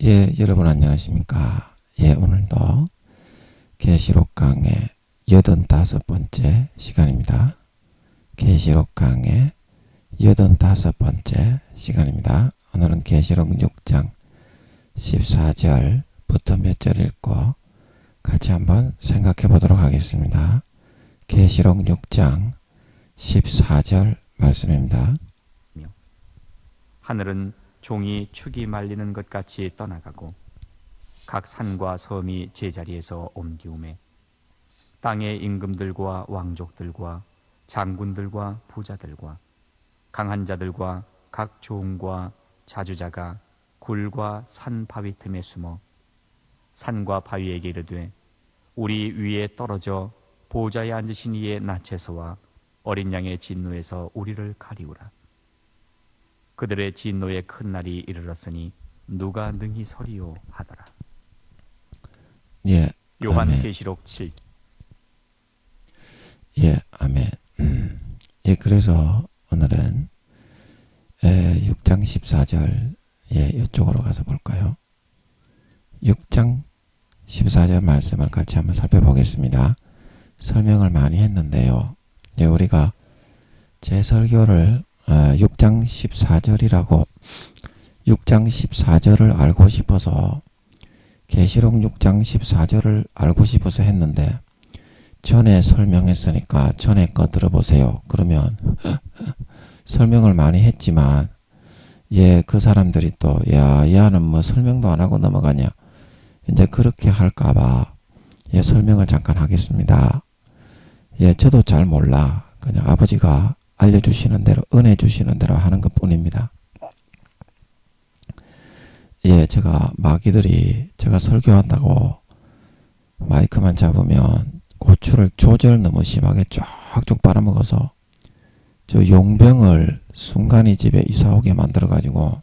예, 여러분 안녕하십니까? 예, 오늘도 계시록 강의 85번째 시간입니다. 계시록 강의 85번째 시간입니다. 오늘은 계시록 6장 14절부터 몇 절 읽고 같이 한번 생각해 보도록 하겠습니다. 계시록 6장 14절 말씀입니다. 하늘은 종이 축이 말리는 것 같이 떠나가고 각 산과 섬이 제자리에서 옮기우매 땅의 임금들과 왕족들과 장군들과 부자들과 강한 자들과 각 종과 자주자가 굴과 산 바위 틈에 숨어 산과 바위에게 이르되 우리 위에 떨어져 보좌에 앉으신 이의 낯에서와 어린 양의 진노에서 우리를 가리우라. 그들의 진노의 큰 날이 이르렀으니 누가 능히 서리요 하더라. 예, 요한계시록 7. 예, 아멘. 예, 그래서 오늘은 6장 14절 이쪽으로 가서 볼까요? 6장 14절 말씀을 같이 한번 살펴보겠습니다. 설명을 많이 했는데요. 예, 우리가 제 설교를 6장 14절이라고 6장 14절을 알고 싶어서 계시록 6장 14절을 알고 싶어서 했는데 전에 설명했으니까 전에 거 들어보세요. 그러면 설명을 많이 했지만 그 사람들이 또 얘는 뭐 설명도 안 하고 넘어가냐 이제 그렇게 할까봐 설명을 잠깐 하겠습니다. 저도 잘 몰라. 그냥 아버지가 알려주시는 대로 은혜 주시는 대로 하는 것 뿐입니다. 제가 마귀들이 제가 설교한다고 마이크만 잡으면 고추를 조절 너무 심하게 쫙쭉 빨아먹어서 저 용병을 순간이 집에 이사오게 만들어가지고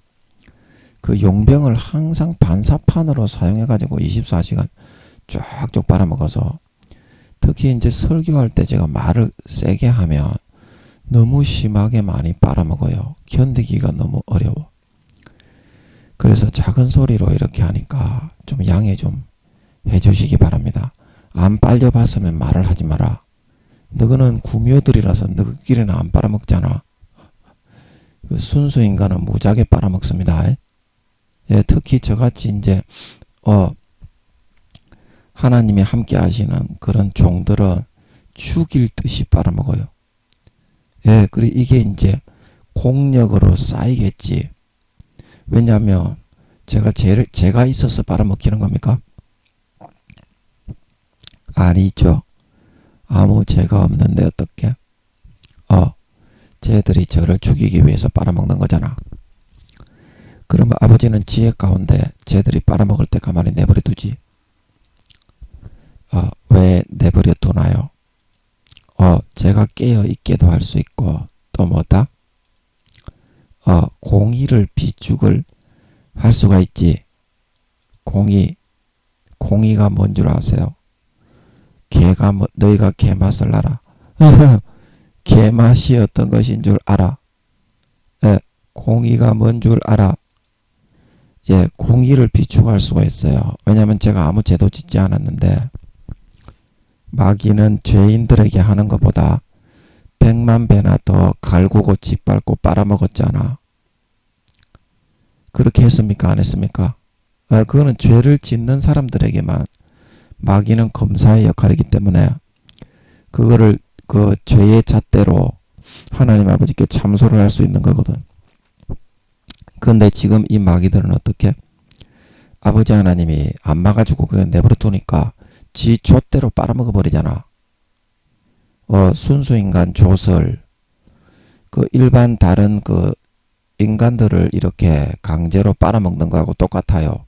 그 용병을 항상 반사판으로 사용해가지고 24시간 쫙쭉 빨아먹어서 특히 이제 설교할 때 제가 말을 세게 하면 너무 심하게 많이 빨아먹어요. 견디기가 너무 어려워. 그래서 작은 소리로 이렇게 하니까 좀 양해 좀 해주시기 바랍니다. 안 빨려봤으면 말을 하지 마라. 너희는 구묘들이라서 너희끼리는 안 빨아먹잖아. 그 순수 인간은 무지하게 빨아먹습니다. 특히 저같이 이제 하나님이 함께 하시는 그런 종들은 죽일 듯이 빨아먹어요. 그리고 이게 이제 공력으로 쌓이겠지. 왜냐하면 제가 있어서 빨아먹히는 겁니까? 아니죠. 아무 죄가 없는데 어떻게? 쟤들이 저를 죽이기 위해서 빨아먹는 거잖아. 그러면 아버지는 지혜 가운데 쟤들이 빨아먹을 때 가만히 내버려 두지. 왜 내버려 두나요? 제가 깨어 있게도 할 수 있고 또 뭐다? 공의를 비축을 할 수가 있지. 공의가 뭔 줄 아세요? 너희가 개맛을 알아. 개맛이 어떤 것인 줄 알아. 공의가 뭔 줄 알아. 공의를 비축할 수가 있어요. 왜냐하면 제가 아무 죄도 짓지 않았는데 마귀는 죄인들에게 하는 것보다 100만 배나 더 갈구고 짓밟고 빨아먹었잖아. 그렇게 했습니까? 안 했습니까? 그거는 죄를 짓는 사람들에게만 마귀는 검사의 역할이기 때문에 그거를 그 죄의 잣대로 하나님 아버지께 참소를 할 수 있는 거거든. 그런데 지금 이 마귀들은 어떻게? 아버지 하나님이 안 막아주고 그냥 내버려 두니까 지 좆대로 빨아먹어 버리잖아. 순수인간 조설 그 일반 다른 그 인간들을 이렇게 강제로 빨아먹는 거하고 똑같아요.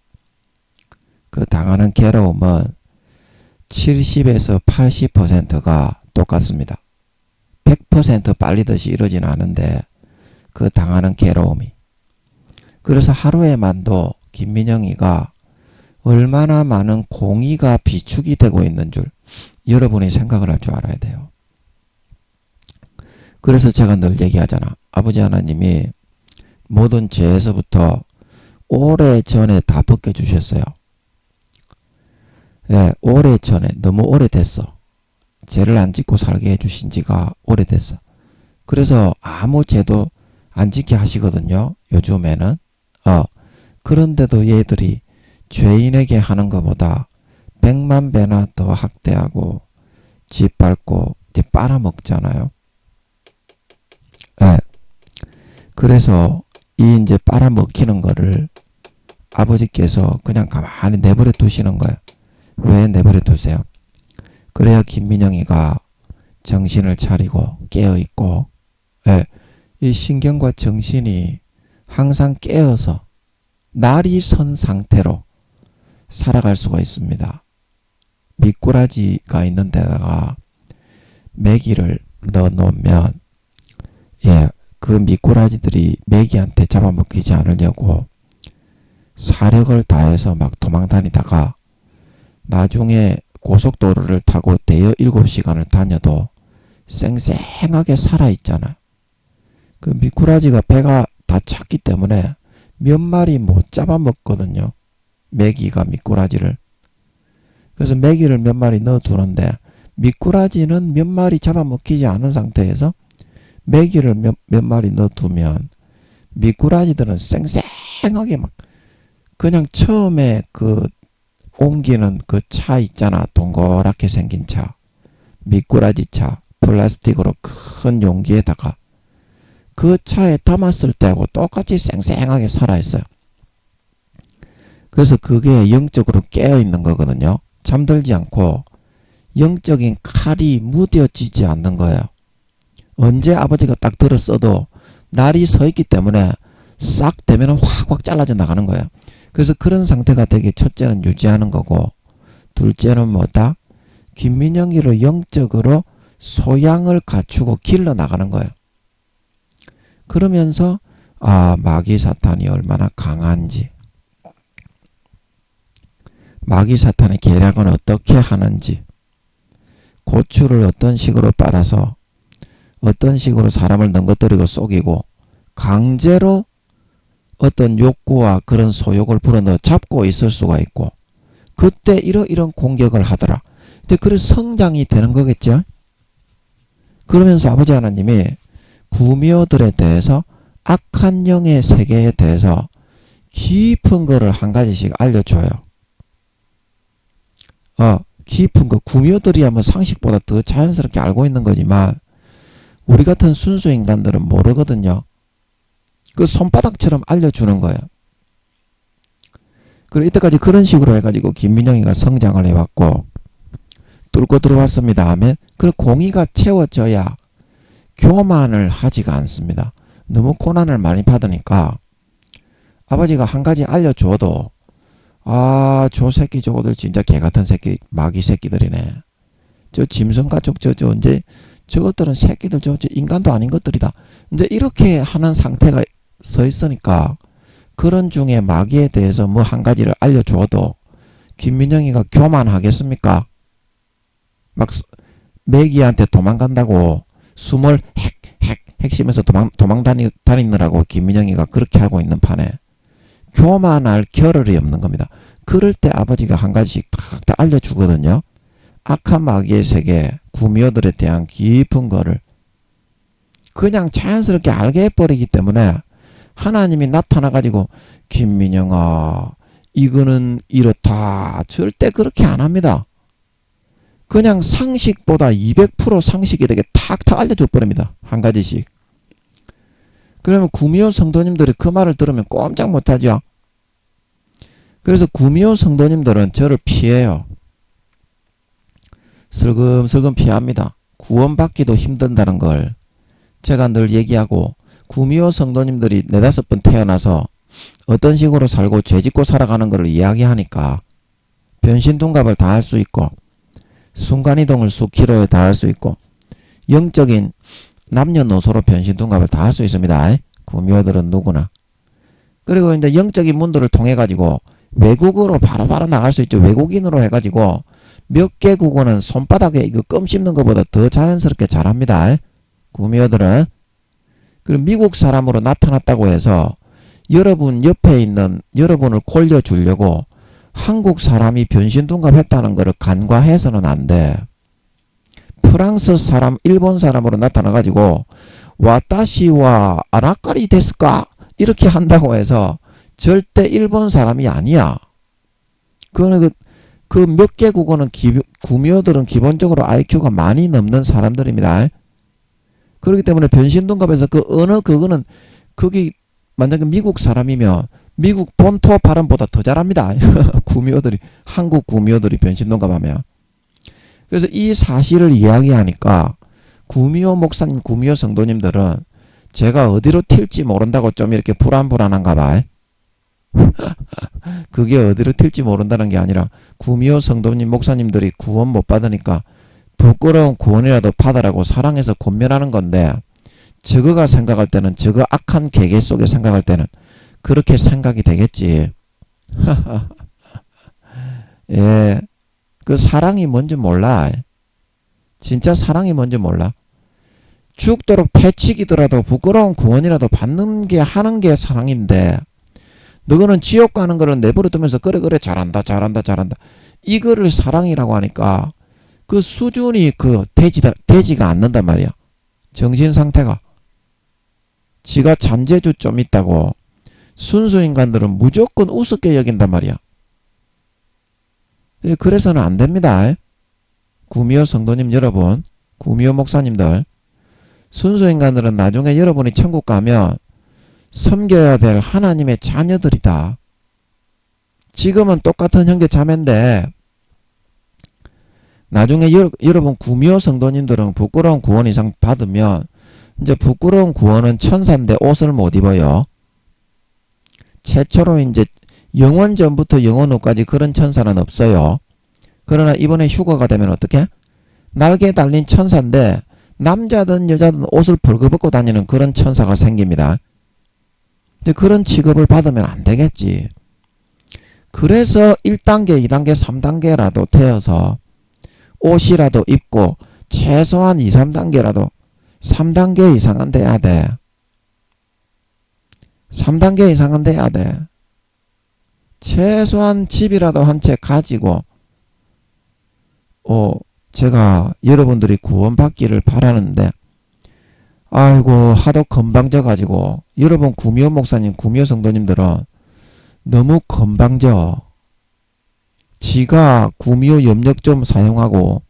그 당하는 괴로움은 70에서 80%가 똑같습니다. 100% 빨리듯이 이러진 않은데 그 당하는 괴로움이. 그래서 하루에만도 김민영이가 얼마나 많은 공의가 비축이 되고 있는 줄 여러분이 생각을 할 줄 알아야 돼요. 그래서 제가 늘 얘기하잖아. 아버지 하나님이 모든 죄에서부터 오래 전에 다 벗겨주셨어요. 예, 오래 전에, 너무 오래됐어. 죄를 안 짓고 살게 해주신 지가 오래됐어. 그래서 아무 죄도 안 짓게 하시거든요. 요즘에는. 그런데도 얘들이 죄인에게 하는 것보다 100만 배나 더 학대하고 짓밟고 이제 빨아먹잖아요. 예. 그래서 이 이제 빨아먹히는 거를 아버지께서 그냥 가만히 내버려 두시는 거예요. 왜 내버려 두세요? 그래야 김민영이가 정신을 차리고 깨어있고, 예, 이 신경과 정신이 항상 깨어서 날이 선 상태로 살아갈 수가 있습니다. 미꾸라지가 있는 데다가 메기를 넣어 놓으면, 예, 그 미꾸라지들이 메기한테 잡아먹히지 않으려고 사력을 다해서 막 도망 다니다가 나중에 고속도로를 타고 대여 7시간을 다녀도 쌩쌩하게 살아있잖아요. 그 미꾸라지가 배가 다 찼기 때문에 몇 마리 못 잡아먹거든요. 메기가 미꾸라지를. 그래서 메기를 몇 마리 넣어두는데 미꾸라지는 몇 마리 잡아먹히지 않은 상태에서 메기를 몇 마리 넣어두면 미꾸라지들은 쌩쌩하게 막 그냥 처음에 그 옮기는 그 차 있잖아. 동그랗게 생긴 차. 미꾸라지 차. 플라스틱으로 큰 용기에다가 그 차에 담았을 때하고 똑같이 쌩쌩하게 살아있어요. 그래서 그게 영적으로 깨어있는 거거든요. 잠들지 않고 영적인 칼이 무뎌지지 않는 거예요. 언제 아버지가 딱 들었어도 날이 서 있기 때문에 싹 되면 확확 잘라져 나가는 거예요. 그래서 그런 상태가 되게 첫째는 유지하는 거고, 둘째는 뭐다? 김민영이를 영적으로 소양을 갖추고 길러 나가는 거예요. 그러면서 마귀 사탄이 얼마나 강한지, 마귀 사탄의 계략은 어떻게 하는지, 고추를 어떤 식으로 빨아서 어떤 식으로 사람을 넘겨뜨리고 속이고 강제로 어떤 욕구와 그런 소욕을 불어넣어 잡고 있을 수가 있고, 그때 이런 공격을 하더라. 근데 그래서 성장이 되는 거겠죠. 그러면서 아버지 하나님이 구미호들에 대해서 악한 영의 세계에 대해서 깊은 거를 한 가지씩 알려줘요. 깊은 거. 구미호들이야 뭐 상식보다 더 자연스럽게 알고 있는 거지만 우리 같은 순수 인간들은 모르거든요. 그 손바닥처럼 알려주는 거예요. 그리고 이때까지 그런 식으로 해가지고 김민영이가 성장을 해왔고 뚫고 들어왔습니다 하면 그 공의가 채워져야 교만을 하지가 않습니다. 너무 고난을 많이 받으니까 아버지가 한 가지 알려줘도 저 새끼 저거들 진짜 개같은 새끼 마귀 새끼들이네. 저 짐승가족 언제 저것들은 새끼들 저 인간도 아닌 것들이다. 이제 이렇게 하는 상태가 서 있으니까 그런 중에 마귀에 대해서 뭐 한 가지를 알려줘도 김민영이가 교만하겠습니까? 막 매기한테 도망간다고 숨을 핵심에서 도망 다니느라고 김민영이가 그렇게 하고 있는 판에 교만할 겨를이 없는 겁니다. 그럴 때 아버지가 한 가지씩 다 알려주거든요. 악한 마귀의 세계, 구미호들에 대한 깊은 거를 그냥 자연스럽게 알게 해버리기 때문에 하나님이 나타나가지고 김민영아 이거는 이렇다 절대 그렇게 안 합니다. 그냥 상식보다 200% 상식이 되게 탁탁 알려줘 버립니다. 한 가지씩. 그러면 구미호 성도님들이 그 말을 들으면 꼼짝 못하죠. 그래서 구미호 성도님들은 저를 피해요. 슬금슬금 피합니다. 구원받기도 힘든다는 걸 제가 늘 얘기하고, 구미호 성도님들이 4-5번 태어나서 어떤 식으로 살고 죄짓고 살아가는 것을 이야기하니까 변신둔갑을 다 할 수 있고 순간이동을 수키로에 다 할 수 있고 영적인 남녀노소로 변신둔갑을 다 할 수 있습니다. 구미호들은 누구나. 그리고 이제 영적인 문들을 통해 가지고 외국으로 바로바로 나갈 수 있죠. 외국인으로 해가지고 몇 개국어는 손바닥에 이거 껌 씹는 것보다 더 자연스럽게 잘합니다. 구미호들은. 그리고 미국 사람으로 나타났다고 해서 여러분 옆에 있는 여러분을 골려주려고 한국 사람이 변신둔갑했다는 것을 간과해서는 안 돼. 프랑스 사람, 일본 사람으로 나타나가지고 와타시와 아라까리 데스까? 이렇게 한다고 해서 절대 일본 사람이 아니야. 그거는 그 몇 개 국어는 구미호들은 기본적으로 IQ가 많이 넘는 사람들입니다. 그렇기 때문에 변신둔갑에서 그 언어 그거는 거기 만약에 미국 사람이면 미국 본토 발음보다 더 잘합니다. 구미호들이 한국 구미호들이 변신둔갑하면. 그래서 이 사실을 이야기하니까 구미호 목사님, 구미호 성도님들은 제가 어디로 튈지 모른다고 좀 이렇게 불안한가 봐. 그게 어디로 튈지 모른다는 게 아니라 구미호 성도님, 목사님들이 구원 못 받으니까 부끄러운 구원이라도 받으라고 사랑해서 권면하는 건데, 저거가 생각할 때는, 저거 악한 계계 속에 생각할 때는 그렇게 생각이 되겠지. 예, 그 사랑이 뭔지 몰라. 진짜 사랑이 뭔지 몰라. 죽도록 패치기더라도 부끄러운 구원이라도 받는 게 하는 게 사랑인데, 너거는 지옥 가는 거를 내버려 두면서 그래 잘한다 이거를 사랑이라고 하니까 그 수준이 되지가 않는단 말이야. 정신 상태가. 지가 잔재주 좀 있다고 순수 인간들은 무조건 우습게 여긴단 말이야. 그래서는 안 됩니다. 구미호 성도님 여러분, 구미호 목사님들, 순수 인간들은 나중에 여러분이 천국 가면 섬겨야 될 하나님의 자녀들이다. 지금은 똑같은 형제 자매인데 나중에 여러분 구미호 성도님들은 부끄러운 구원 이상 받으면 이제 부끄러운 구원은 천사인데 옷을 못 입어요. 최초로 이제 영원 전부터 영원 후까지 그런 천사는 없어요. 그러나 이번에 휴거가 되면 어떻게? 날개 달린 천사인데 남자든 여자든 옷을 벌거벗고 다니는 그런 천사가 생깁니다. 근데 그런 취급을 받으면 안 되겠지. 그래서 1단계, 2단계, 3단계라도 되어서 옷이라도 입고 최소한 2, 3단계라도 3단계 이상은 돼야 돼. 3단계 이상은 돼야 돼. 최소한 집이라도 한 채 가지고 제가 여러분들이 구원받기를 바라는데 아이고 하도 건방져 가지고 여러분 구미호 목사님, 구미호 성도님들은 너무 건방져. 지가 구미호 염력 좀 사용하고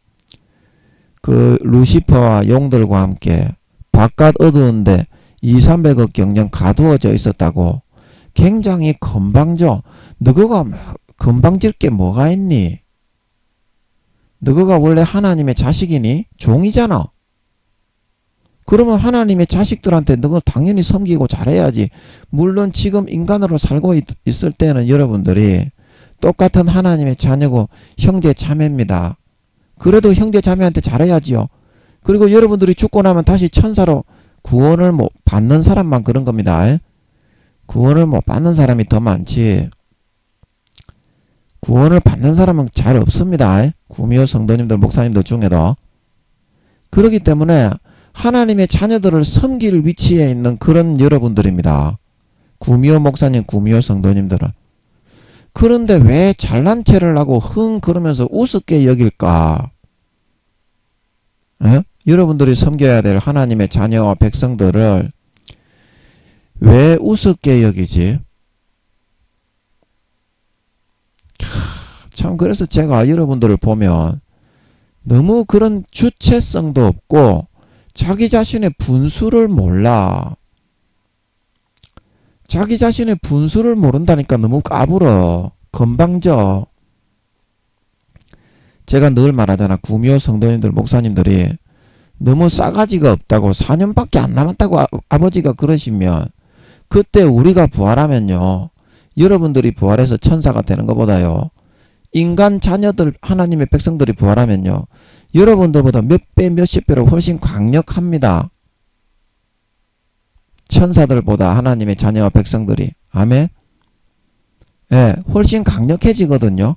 그 루시퍼와 용들과 함께 바깥 어두운데 200~300억 경량 가두어져 있었다고 굉장히 건방져. 너가 건방질 게 뭐가 있니? 너가 원래 하나님의 자식이니? 종이잖아. 그러면 하나님의 자식들한테 너가 당연히 섬기고 잘해야지. 물론 지금 인간으로 살고 있을 때는 여러분들이 똑같은 하나님의 자녀고 형제 자매입니다. 그래도 형제 자매한테 잘해야지요. 그리고 여러분들이 죽고 나면 다시 천사로 구원을 못 받는 사람만 그런 겁니다. 구원을 못 받는 사람이 더 많지 구원을 받는 사람은 잘 없습니다. 구미호 성도님들, 목사님들 중에도. 그렇기 때문에 하나님의 자녀들을 섬길 위치에 있는 그런 여러분들입니다. 구미호 목사님, 구미호 성도님들은. 그런데 왜 잘난 체를 하고 그러면서 우습게 여길까? 여러분들이 섬겨야 될 하나님의 자녀와 백성들을 왜 우습게 여기지? 참 그래서 제가 여러분들을 보면 너무 그런 주체성도 없고 자기 자신의 분수를 몰라. 자기 자신의 분수를 모른다니까 너무 까불어. 건방져. 제가 늘 말하잖아. 구미호 성도님들, 목사님들이 너무 싸가지가 없다고 4년밖에 안 남았다고 아버지가 그러시면 그때 우리가 부활하면요. 여러분들이 부활해서 천사가 되는 것보다요. 인간 자녀들, 하나님의 백성들이 부활하면요. 여러분들보다 몇 배, 몇십 배로 훨씬 강력합니다. 천사들보다 하나님의 자녀와 백성들이. 아멘? 예, 훨씬 강력해지거든요.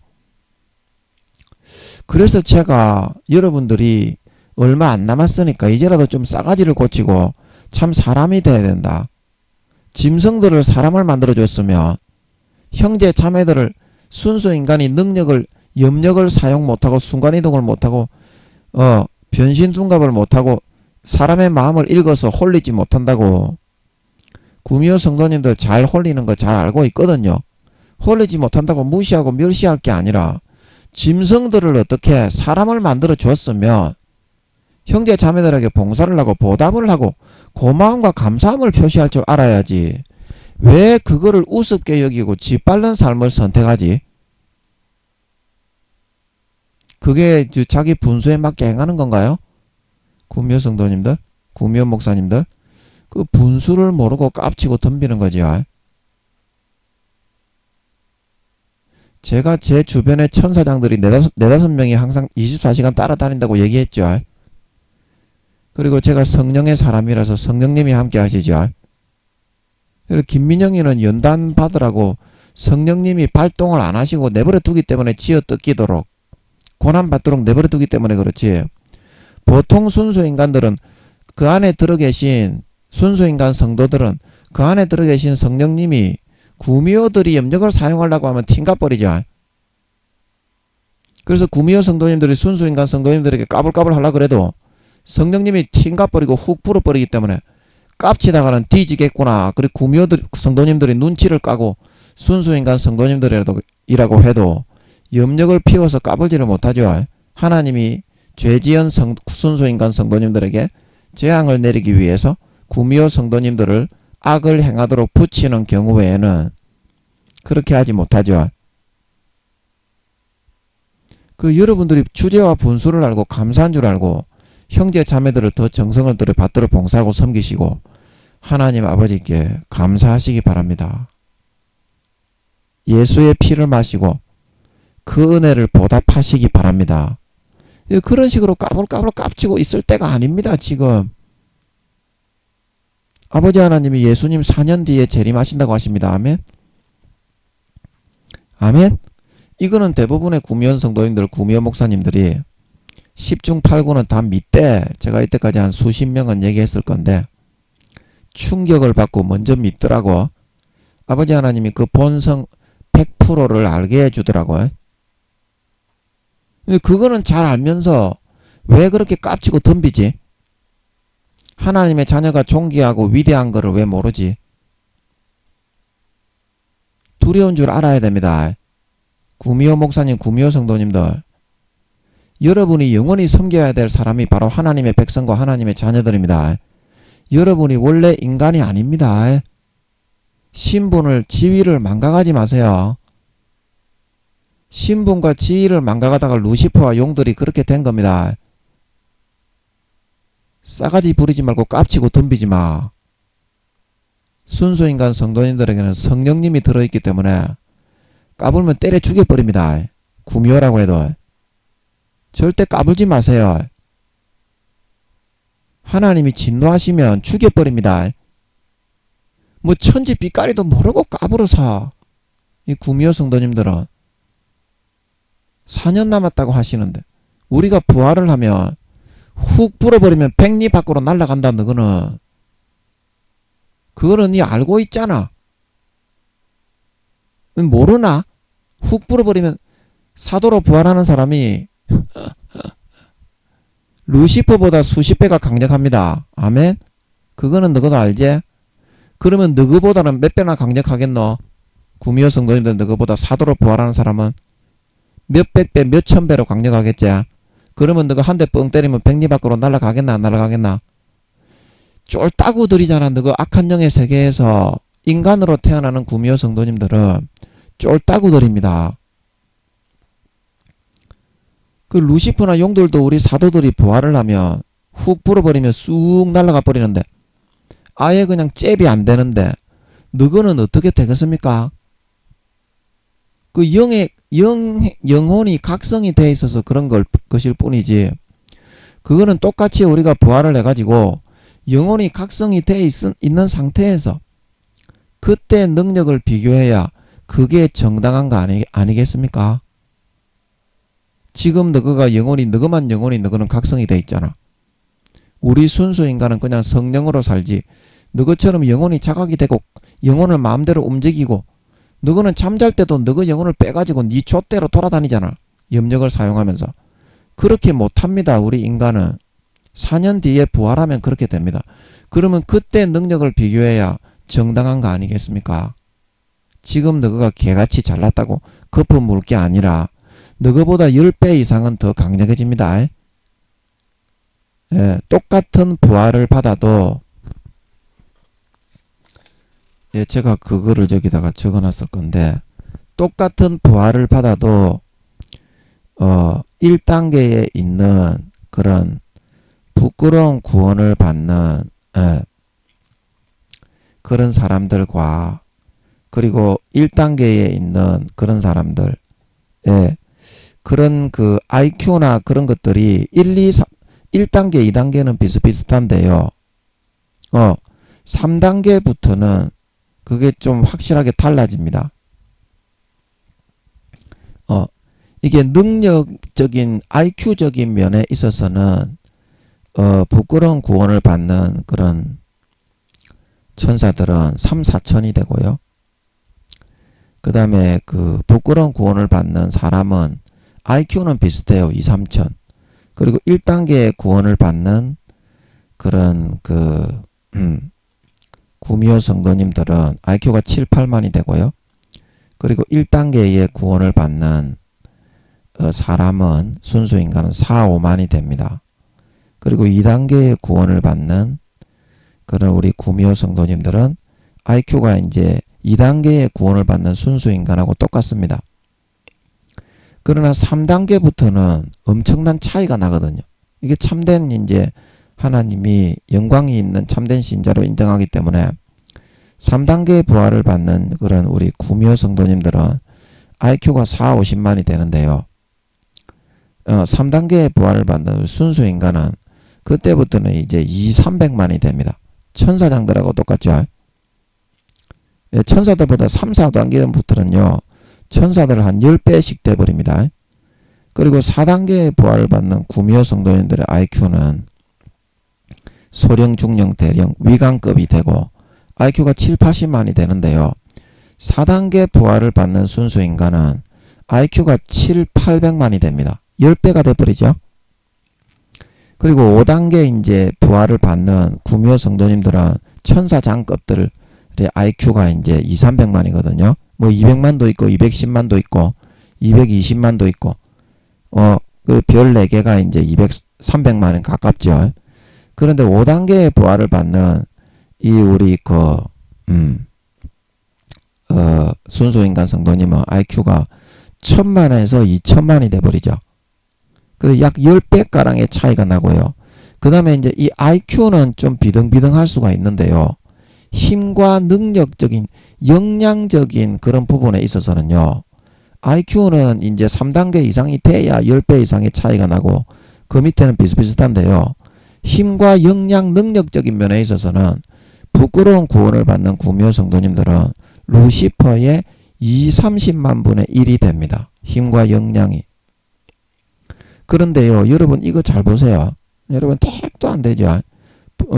그래서 제가 여러분들이 얼마 안 남았으니까 이제라도 좀 싸가지를 고치고 참 사람이 돼야 된다. 짐승들을 사람을 만들어줬으면 형제 자매들을 순수 인간이 능력을 염력을 사용 못하고 순간이동을 못하고 변신둔갑을 못하고 사람의 마음을 읽어서 홀리지 못한다고. 구미호 성도님들 잘 홀리는 거 잘 알고 있거든요. 홀리지 못한다고 무시하고 멸시할 게 아니라 짐승들을 어떻게 사람을 만들어 줬으면 형제 자매들에게 봉사를 하고 보답을 하고 고마움과 감사함을 표시할 줄 알아야지. 왜 그거를 우습게 여기고 짓밟는 삶을 선택하지? 그게 자기 분수에 맞게 행하는 건가요? 구미호 성도님들, 구미호 목사님들, 그 분수를 모르고 깝치고 덤비는 거지요. 제가 제 주변에 천사장들이 네다섯 명이 항상 24시간 따라다닌다고 얘기했죠. 그리고 제가 성령의 사람이라서 성령님이 함께 하시죠. 그리고 김민영이는 연단 받으라고 성령님이 발동을 안 하시고 내버려 두기 때문에 지어 뜯기도록 고난 받도록 내버려 두기 때문에 그렇지. 보통 순수인간들은 그 안에 들어계신 순수인간 성도들은 그 안에 들어계신 성령님이 구미호들이 염력을 사용하려고 하면 튕가버리죠. 그래서 구미호 성도님들이 순수인간 성도님들에게 까불까불 하려고 그래도 성령님이 튕가버리고 훅 불어버리기 때문에 깝치다가는 뒤지겠구나. 그리고 구미호들 성도님들이 눈치를 까고 순수인간 성도님들이라고 해도 염력을 피워서 까불지를 못하죠. 하나님이 죄지은 순수인간 성도님들에게 재앙을 내리기 위해서 구미호 성도님들을 악을 행하도록 붙이는 경우 외에는 그렇게 하지 못하죠. 그 여러분들이 주제와 분수를 알고 감사한 줄 알고 형제 자매들을 더 정성을 들여 받들어 봉사하고 섬기시고 하나님 아버지께 감사하시기 바랍니다. 예수의 피를 마시고 그 은혜를 보답하시기 바랍니다. 그런 식으로 까불까불 깝치고 있을 때가 아닙니다. 지금 아버지 하나님이 예수님 4년 뒤에 재림하신다고 하십니다. 아멘. 아멘. 이거는 대부분의 구미호 성도님들, 구미호 목사님들이 10중 8구는 다 믿대. 제가 이때까지 한 수십 명은 얘기했을 건데 충격을 받고 먼저 믿더라고. 아버지 하나님이 그 본성 100%를 알게 해주더라고요. 그거는 잘 알면서 왜 그렇게 깝치고 덤비지? 하나님의 자녀가 존귀하고 위대한 거를 왜 모르지? 두려운 줄 알아야 됩니다. 구미호 목사님, 구미호 성도님들, 여러분이 영원히 섬겨야 될 사람이 바로 하나님의 백성과 하나님의 자녀들입니다. 여러분이 원래 인간이 아닙니다. 신분을, 지위를 망각하지 마세요. 신분과 지위를 망각하다가 루시퍼와 용들이 그렇게 된 겁니다. 싸가지 부리지 말고 깝치고 덤비지 마. 순수인간 성도님들에게는 성령님이 들어있기 때문에 까불면 때려 죽여버립니다. 구미호라고 해도. 절대 까불지 마세요. 하나님이 진노하시면 죽여버립니다. 뭐 천지 빛깔이도 모르고 까불어서. 이 구미호 성도님들은 4년 남았다고 하시는데 우리가 부활을 하면 훅 불어버리면 백리 밖으로 날아간다. 너거는 그거는 니 알고 있잖아. 모르나? 훅 불어버리면 사도로 부활하는 사람이 루시퍼보다 수십 배가 강력합니다. 아멘. 그거는 너도 알지? 그러면 너거보다는 몇 배나 강력하겠노? 구미호 성도님들 너거보다 사도로 부활하는 사람은 몇백 배, 몇천 배로 강력하겠지? 그러면 너가 한 대 뻥 때리면 백리 밖으로 날아가겠나 안 날아가겠나? 쫄따구들이잖아. 너가 악한 영의 세계에서 인간으로 태어나는 구미호 성도님들은 쫄따구들입니다. 그 루시퍼나 용들도 우리 사도들이 부활을 하면 훅 불어버리면 쑥 날아가 버리는데 아예 그냥 잽이 안 되는데 너거는 어떻게 되겠습니까? 그 영혼이 각성이 돼 있어서 그런 것일 뿐이지 그거는 똑같이 우리가 부활을 해가지고 영혼이 각성이 돼 있는 상태에서 그때 능력을 비교해야 그게 정당한 거 아니겠습니까? 지금 너가 너만 영혼이 너는 각성이 돼 있잖아. 우리 순수 인간은 그냥 성령으로 살지 너것처럼 영혼이 자각이 되고 영혼을 마음대로 움직이고 너거는 잠잘 때도 너거 영혼을 빼가지고 네 좆대로 돌아다니잖아. 염력을 사용하면서. 그렇게 못합니다. 우리 인간은. 4년 뒤에 부활하면 그렇게 됩니다. 그러면 그때 능력을 비교해야 정당한 거 아니겠습니까? 지금 너가 개같이 잘났다고 거품 물 게 아니라 너거보다 10배 이상은 더 강력해집니다. 예, 똑같은 부활을 받아도 예, 제가 그거를 저기다가 적어놨을 건데 똑같은 부활을 받아도 1단계에 있는 그런 부끄러운 구원을 받는 예, 그런 사람들과 그리고 1단계에 있는 그런 사람들 예, 그런 그 IQ나 그런 것들이 1, 2, 3 1단계, 2단계는 비슷비슷한데요. 3단계부터는 그게 좀 확실하게 달라집니다. 이게 능력적인 IQ적인 면에 있어서는 부끄러운 구원을 받는 그런 천사들은 3, 4천이 되고요. 그 다음에 그 부끄러운 구원을 받는 사람은 IQ는 비슷해요. 2, 3천. 그리고 1단계의 구원을 받는 그런 그 구미호 성도님들은 IQ가 7, 8만이 되고요. 그리고 1단계의 구원을 받는 사람은 순수 인간은 4, 5만이 됩니다. 그리고 2단계의 구원을 받는 그런 우리 구미호 성도님들은 IQ가 이제 2단계의 구원을 받는 순수 인간하고 똑같습니다. 그러나 3단계부터는 엄청난 차이가 나거든요. 이게 참된 이제 하나님이 영광이 있는 참된 신자로 인정하기 때문에 3단계의 부활을 받는 그런 우리 구미호 성도님들은 IQ가 4, 50만이 되는데요. 3단계의 부활을 받는 순수 인간은 그때부터는 이제 2, 300만이 됩니다. 천사장들하고 똑같죠. 천사들보다 3, 4단계부터는요. 천사들 한 10배씩 돼버립니다. 그리고 4단계의 부활을 받는 구미호 성도님들의 IQ는 소령, 중령, 대령, 위강급이 되고 IQ가 7, 80만이 되는데요. 4단계 부활을 받는 순수 인간은 IQ가 7, 800만이 됩니다. 10배가 돼버리죠. 그리고 5단계 이제 부활을 받는 구미호 성도님들은 천사장급들의 IQ가 이제 2, 300만이거든요. 뭐 200만도 있고 210만도 있고 220만도 있고 그 별 4개가 이제 300만은 가깝죠. 그런데 5단계의 부활을 받는 이 우리 그 순수인간 성도님은 IQ가 1000만에서 2000만이 돼버리죠. 그래서 약 10배가량의 차이가 나고요. 그 다음에 이제 이 IQ는 좀 비등비등할 수가 있는데요. 힘과 능력적인 역량적인 그런 부분에 있어서는요. IQ는 이제 3단계 이상이 돼야 10배 이상의 차이가 나고 그 밑에는 비슷비슷한데요. 힘과 역량 능력적인 면에 있어서는 부끄러운 구원을 받는 구미호 성도님들은 루시퍼의 2, 30만 분의 1이 됩니다. 힘과 역량이. 그런데요. 여러분 이거 잘 보세요. 여러분 택도 안 되죠.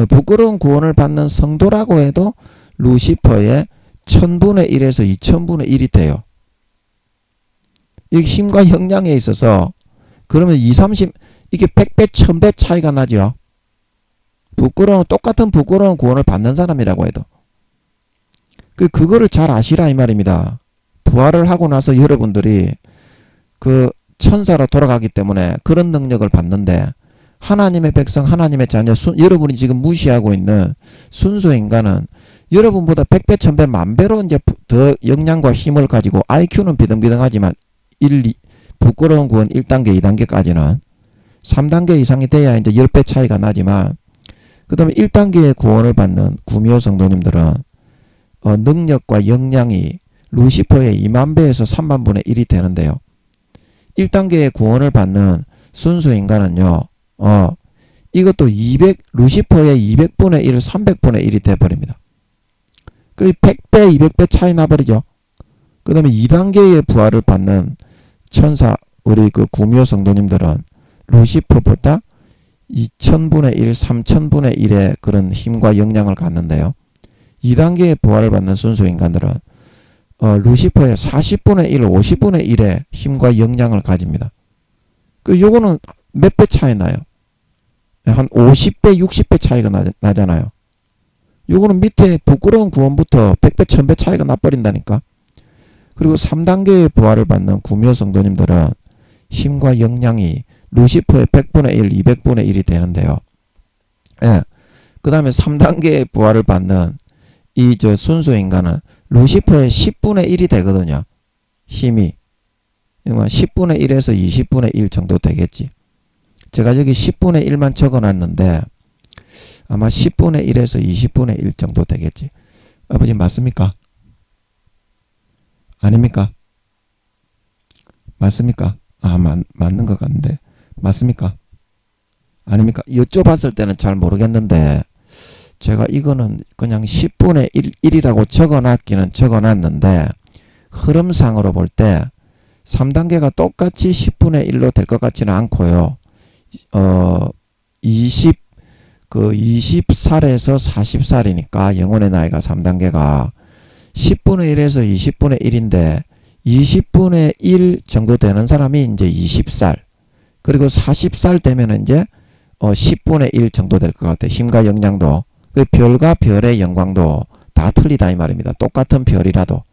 부끄러운 구원을 받는 성도라고 해도 루시퍼의 1000분의 1에서 2000분의 1이 돼요. 이 힘과 역량에 있어서 그러면 2, 30 이게 100배, 1000배 차이가 나죠. 똑같은 부끄러운 구원을 받는 사람이라고 해도. 그거를 잘 아시라 이 말입니다. 부활을 하고 나서 여러분들이 그 천사로 돌아가기 때문에 그런 능력을 받는데 하나님의 백성, 하나님의 자녀, 여러분이 지금 무시하고 있는 순수 인간은 여러분보다 100배, 1000배, 만배로 이제 더 역량과 힘을 가지고 IQ는 비등비등하지만 부끄러운 구원 1단계, 2단계까지는 3단계 이상이 돼야 이제 10배 차이가 나지만 그 다음에 1단계의 구원을 받는 구미호 성도님들은 능력과 역량이 루시퍼의 2만배에서 3만분의 1이 되는데요. 1단계의 구원을 받는 순수 인간은요. 이것도 루시퍼의 200분의 1, 300분의 1이 돼버립니다. 그 100배, 200배 차이 나버리죠. 그 다음에 2단계의 부활을 받는 천사, 우리 그 구미호 성도님들은 루시퍼보다 2000분의 1, 3000분의 1의 그런 힘과 역량을 갖는데요. 2단계의 부활을 받는 순수 인간들은 루시퍼의 40분의 1, 50분의 1의 힘과 역량을 가집니다. 요거는 몇 배 차이 나요? 한 50배, 60배 차이가 나잖아요. 요거는 밑에 부끄러운 구원부터 100배, 1000배 차이가 나버린다니까. 그리고 3단계의 부활을 받는 구미호 성도님들은 힘과 역량이 루시퍼의 100분의 1, 200분의 1이 되는데요. 예. 그 다음에 3단계의 부활을 받는 순수 인간은 루시퍼의 10분의 1이 되거든요. 힘이. 10분의 1에서 20분의 1 정도 되겠지. 제가 여기 10분의 1만 적어놨는데 아마 10분의 1에서 20분의 1 정도 되겠지. 아버지 맞습니까? 아닙니까? 맞습니까? 맞는 것 같은데. 맞습니까? 아닙니까? 여쭤봤을 때는 잘 모르겠는데 제가 이거는 그냥 10분의 1이라고 적어놨기는 적어놨는데 흐름상으로 볼 때 3단계가 똑같이 10분의 1로 될 것 같지는 않고요. 20살에서 40살이니까 영혼의 나이가 3단계가 10분의 1에서 20분의 1인데 20분의 1 정도 되는 사람이 이제 20살. 그리고 40살 되면 이제 10분의 1 정도 될 것 같아요. 힘과 역량도. 그 별과 별의 영광도 다 틀리다 이 말입니다. 똑같은 별이라도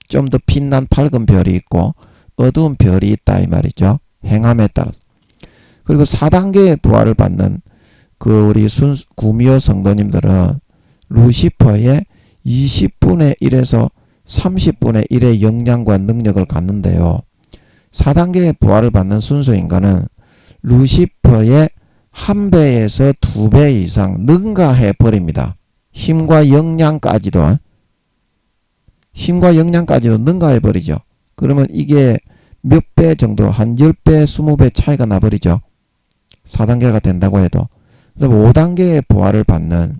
좀 더 빛난 밝은 별이 있고 어두운 별이 있다 이 말이죠. 행함에 따라서. 그리고 4단계의 부활을 받는 우리 구미호 성도님들은 루시퍼의 20분의 1에서 30분의 1의 역량과 능력을 갖는데요. 4단계의 부활을 받는 순수 인간은 루시퍼의 1배에서 2배 이상 능가해 버립니다. 힘과 역량까지도 능가해 버리죠. 그러면 이게 몇 배 정도, 한 10배, 20배 차이가 나버리죠. 4단계가 된다고 해도. 그래서 5단계의 부활을 받는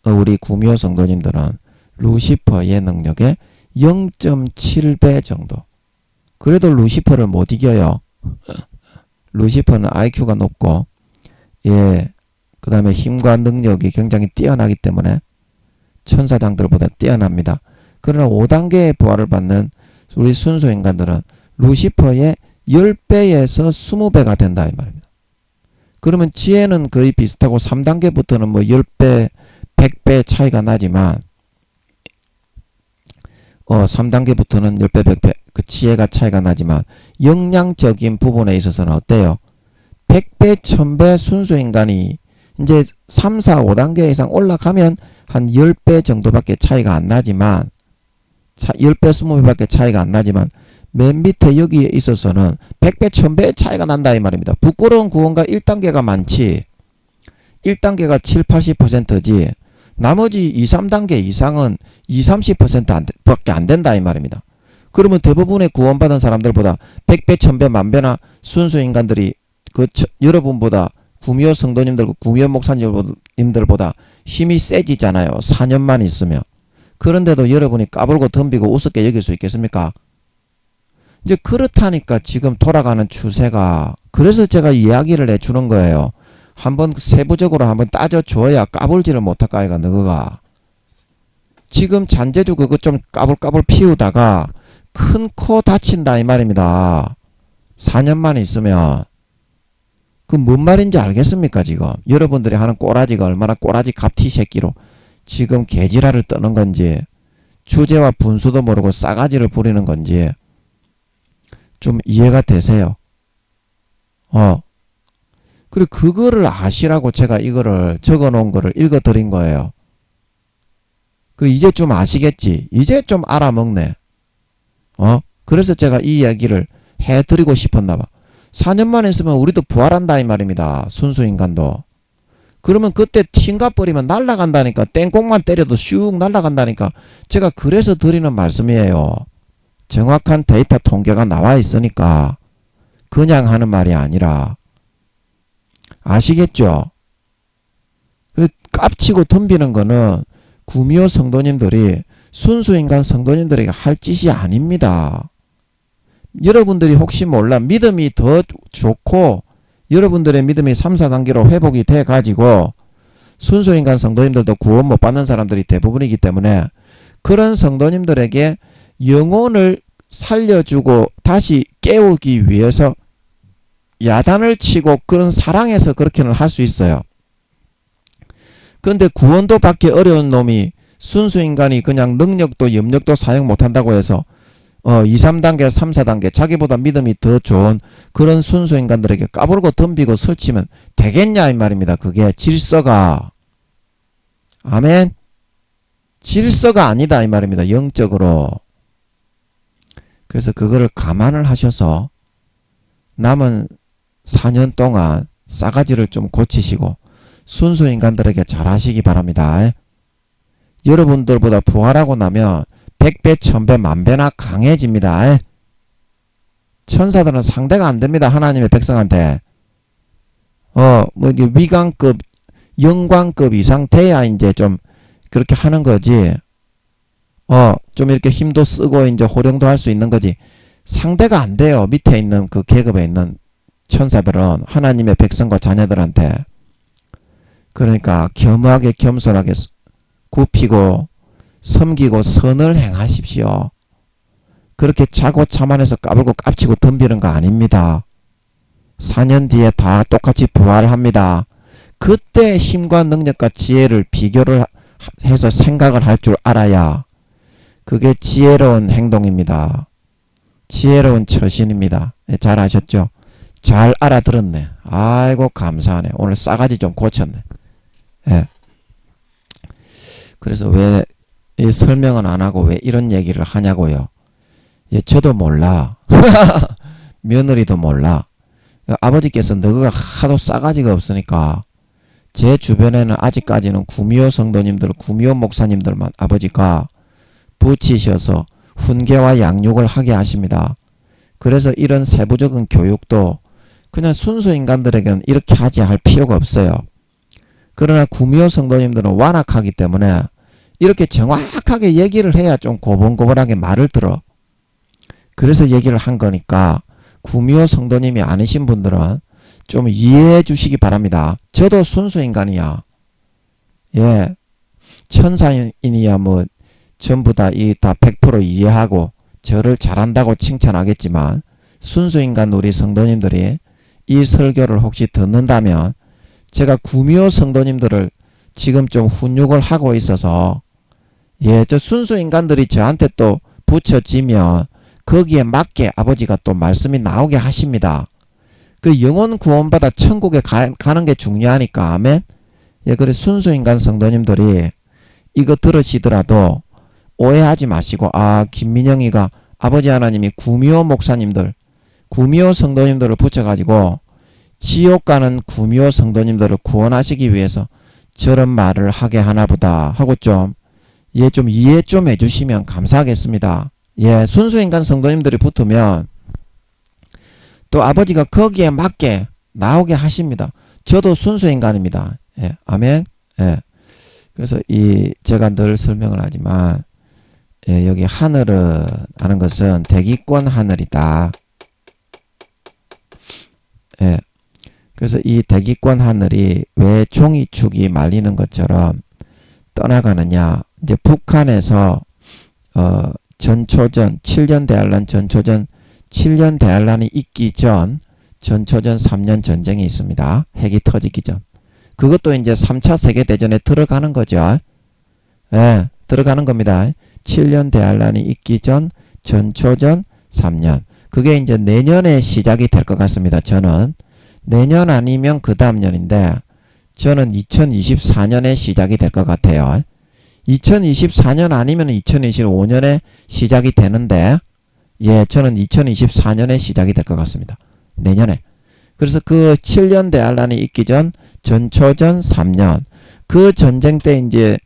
우리 구미호 성도님들은 루시퍼의 능력의 0.7배 정도. 그래도 루시퍼를 못 이겨요. 루시퍼는 IQ가 높고, 그 다음에 힘과 능력이 굉장히 뛰어나기 때문에 천사장들보다 뛰어납니다. 그러나 5단계의 부활을 받는 우리 순수 인간들은 루시퍼의 10배에서 20배가 된다 이 말입니다. 그러면 지혜는 거의 비슷하고 3단계부터는 뭐 10배, 100배 차이가 나지만 3단계부터는 10배, 100배 그 지혜가 차이가 나지만 역량적인 부분에 있어서는 어때요? 100배, 1000배 순수 인간이 이제 3, 4, 5단계 이상 올라가면 한 10배 정도밖에 차이가 안 나지만 10배, 20배밖에 차이가 안 나지만 맨 밑에 여기에 있어서는 100배, 1000배 차이가 난다 이 말입니다. 부끄러운 구원과 1단계가 많지 1단계가 7, 80%지 나머지 2, 3단계 이상은 20, 30% 밖에 안 된다 이 말입니다. 그러면 대부분의 구원받은 사람들보다 100배, 1000배, 만배나 순수 인간들이 여러분보다 구미호 성도님들, 구미호 목사님들보다 힘이 세지잖아요. 4년만 있으면. 그런데도 여러분이 까불고 덤비고 우습게 여길 수 있겠습니까? 이제 그렇다니까 지금 돌아가는 추세가. 그래서 제가 이야기를 해주는 거예요. 한번 세부적으로 한번 따져줘야 까불지를 못할까 아이가 너가. 지금 잔재주 그거 좀 까불까불 피우다가 큰 코 다친다 이 말입니다. 4년만 있으면. 그 뭔 말인지 알겠습니까 지금? 여러분들이 하는 꼬라지가 얼마나 꼬라지 갑티 새끼로 지금 개지랄을 떠는 건지 주제와 분수도 모르고 싸가지를 부리는 건지 좀 이해가 되세요? 그리고 그거를 아시라고 제가 이거를 적어 놓은 거를 읽어 드린 거예요. 이제 좀 아시겠지? 이제 좀 알아먹네. 그래서 제가 이 이야기를 해드리고 싶었나 봐. 4년만 있으면 우리도 부활한다 이 말입니다. 순수 인간도. 그러면 그때 팅가 버리면 날아간다니까. 땡꽁만 때려도 슉 날아간다니까. 제가 그래서 드리는 말씀이에요. 정확한 데이터 통계가 나와 있으니까 그냥 하는 말이 아니라. 아시겠죠? 깝치고 덤비는 거는 구미호 성도님들이 순수인간 성도님들에게 할 짓이 아닙니다. 여러분들이 혹시 몰라 믿음이 더 좋고 여러분들의 믿음이 3, 4단계로 회복이 돼 가지고 순수인간 성도님들도 구원 못 받는 사람들이 대부분이기 때문에 그런 성도님들에게 영혼을 살려주고 다시 깨우기 위해서 야단을 치고 그런 사랑해서 그렇게는 할 수 있어요. 그런데 구원도 받기 어려운 놈이 순수인간이 그냥 능력도 염력도 사용 못한다고 해서 2, 3단계, 3, 4단계 자기보다 믿음이 더 좋은 그런 순수인간들에게 까불고 덤비고 설치면 되겠냐 이 말입니다. 그게 질서가 아멘. 질서가 아니다 이 말입니다. 영적으로. 그래서 그거를 감안을 하셔서 남은 4년 동안 싸가지를 좀 고치시고 순수인간들에게 잘하시기 바랍니다. 여러분들보다 부활하고 나면 100배, 1000배, 만배나 강해집니다. 천사들은 상대가 안 됩니다. 하나님의 백성한테. 위관급, 영광급 이상 돼야 이제 좀 그렇게 하는 거지. 좀 이렇게 힘도 쓰고 이제 호령도 할 수 있는 거지. 상대가 안 돼요. 밑에 있는 그 계급에 있는 천사들은 하나님의 백성과 자녀들한테. 그러니까 겸하게 겸손하게 굽히고 섬기고 선을 행하십시오. 그렇게 자고 자만해서 까불고 깝치고 덤비는 거 아닙니다. 4년 뒤에 다 똑같이 부활합니다. 그때 힘과 능력과 지혜를 비교를 해서 생각을 할 줄 알아야 그게 지혜로운 행동입니다. 지혜로운 처신입니다. 잘 아셨죠? 잘 알아들었네. 아이고 감사하네. 오늘 싸가지 좀 고쳤네. 예. 그래서 왜 이 설명은 안 하고 왜 이런 얘기를 하냐고요. 예, 저도 몰라. 며느리도 몰라. 아버지께서 너가 하도 싸가지가 없으니까 제 주변에는 아직까지는 구미호 성도님들, 구미호 목사님들만 아버지가 붙이셔서 훈계와 양육을 하게 하십니다. 그래서 이런 세부적인 교육도 그냥 순수 인간들에게는 이렇게 하지 할 필요가 없어요. 그러나 구미호 성도님들은 완악하기 때문에 이렇게 정확하게 얘기를 해야 좀 고분고분하게 말을 들어. 그래서 얘기를 한 거니까 구미호 성도님이 아니신 분들은 좀 이해해 주시기 바랍니다. 저도 순수 인간이야. 예, 천사인이야 뭐 전부 다 100% 이해하고 저를 잘한다고 칭찬하겠지만 순수 인간 우리 성도님들이 이 설교를 혹시 듣는다면 제가 구미호 성도님들을 지금 좀 훈육을 하고 있어서 예, 저 순수 인간들이 저한테 또 붙여지면 거기에 맞게 아버지가 또 말씀이 나오게 하십니다. 그 영혼 구원받아 천국에 가는 게 중요하니까 아멘. 예, 그래 순수 인간 성도님들이 이거 들으시더라도 오해하지 마시고 김민영이가 아버지 하나님이 구미호 목사님들, 구미호 성도님들을 붙여가지고 지옥 가는 구미호 성도님들을 구원하시기 위해서 저런 말을 하게 하나보다 하고 좀 이해 좀 해주시면 감사하겠습니다. 예, 순수인간 성도님들이 붙으면 또 아버지가 거기에 맞게 나오게 하십니다. 저도 순수인간입니다. 예, 아멘. 예. 그래서 제가 늘 설명을 하지만 예, 여기 하늘은 하는 것은 대기권 하늘이다. 예. 그래서 이 대기권 하늘이 왜 종이축이 말리는 것처럼 떠나가느냐. 이제 북한에서 전초전 7년 대환란 전초전 7년 대환란이 있기 전 전초전 3년 전쟁이 있습니다. 핵이 터지기 전. 그것도 이제 3차 세계대전에 들어가는 거죠. 예, 들어가는 겁니다. 7년 대환란이 있기 전 전초전 3년. 그게 이제 내년에 시작이 될 것 같습니다. 저는 내년 아니면 그 다음 년인데 저는 2024년에 시작이 될 것 같아요. 2024년 아니면 2025년에 시작이 되는데 예, 저는 2024년에 시작이 될 것 같습니다. 내년에. 그래서 그 7년 대환란이 있기 전 전초전 3년 그 전쟁 때 이제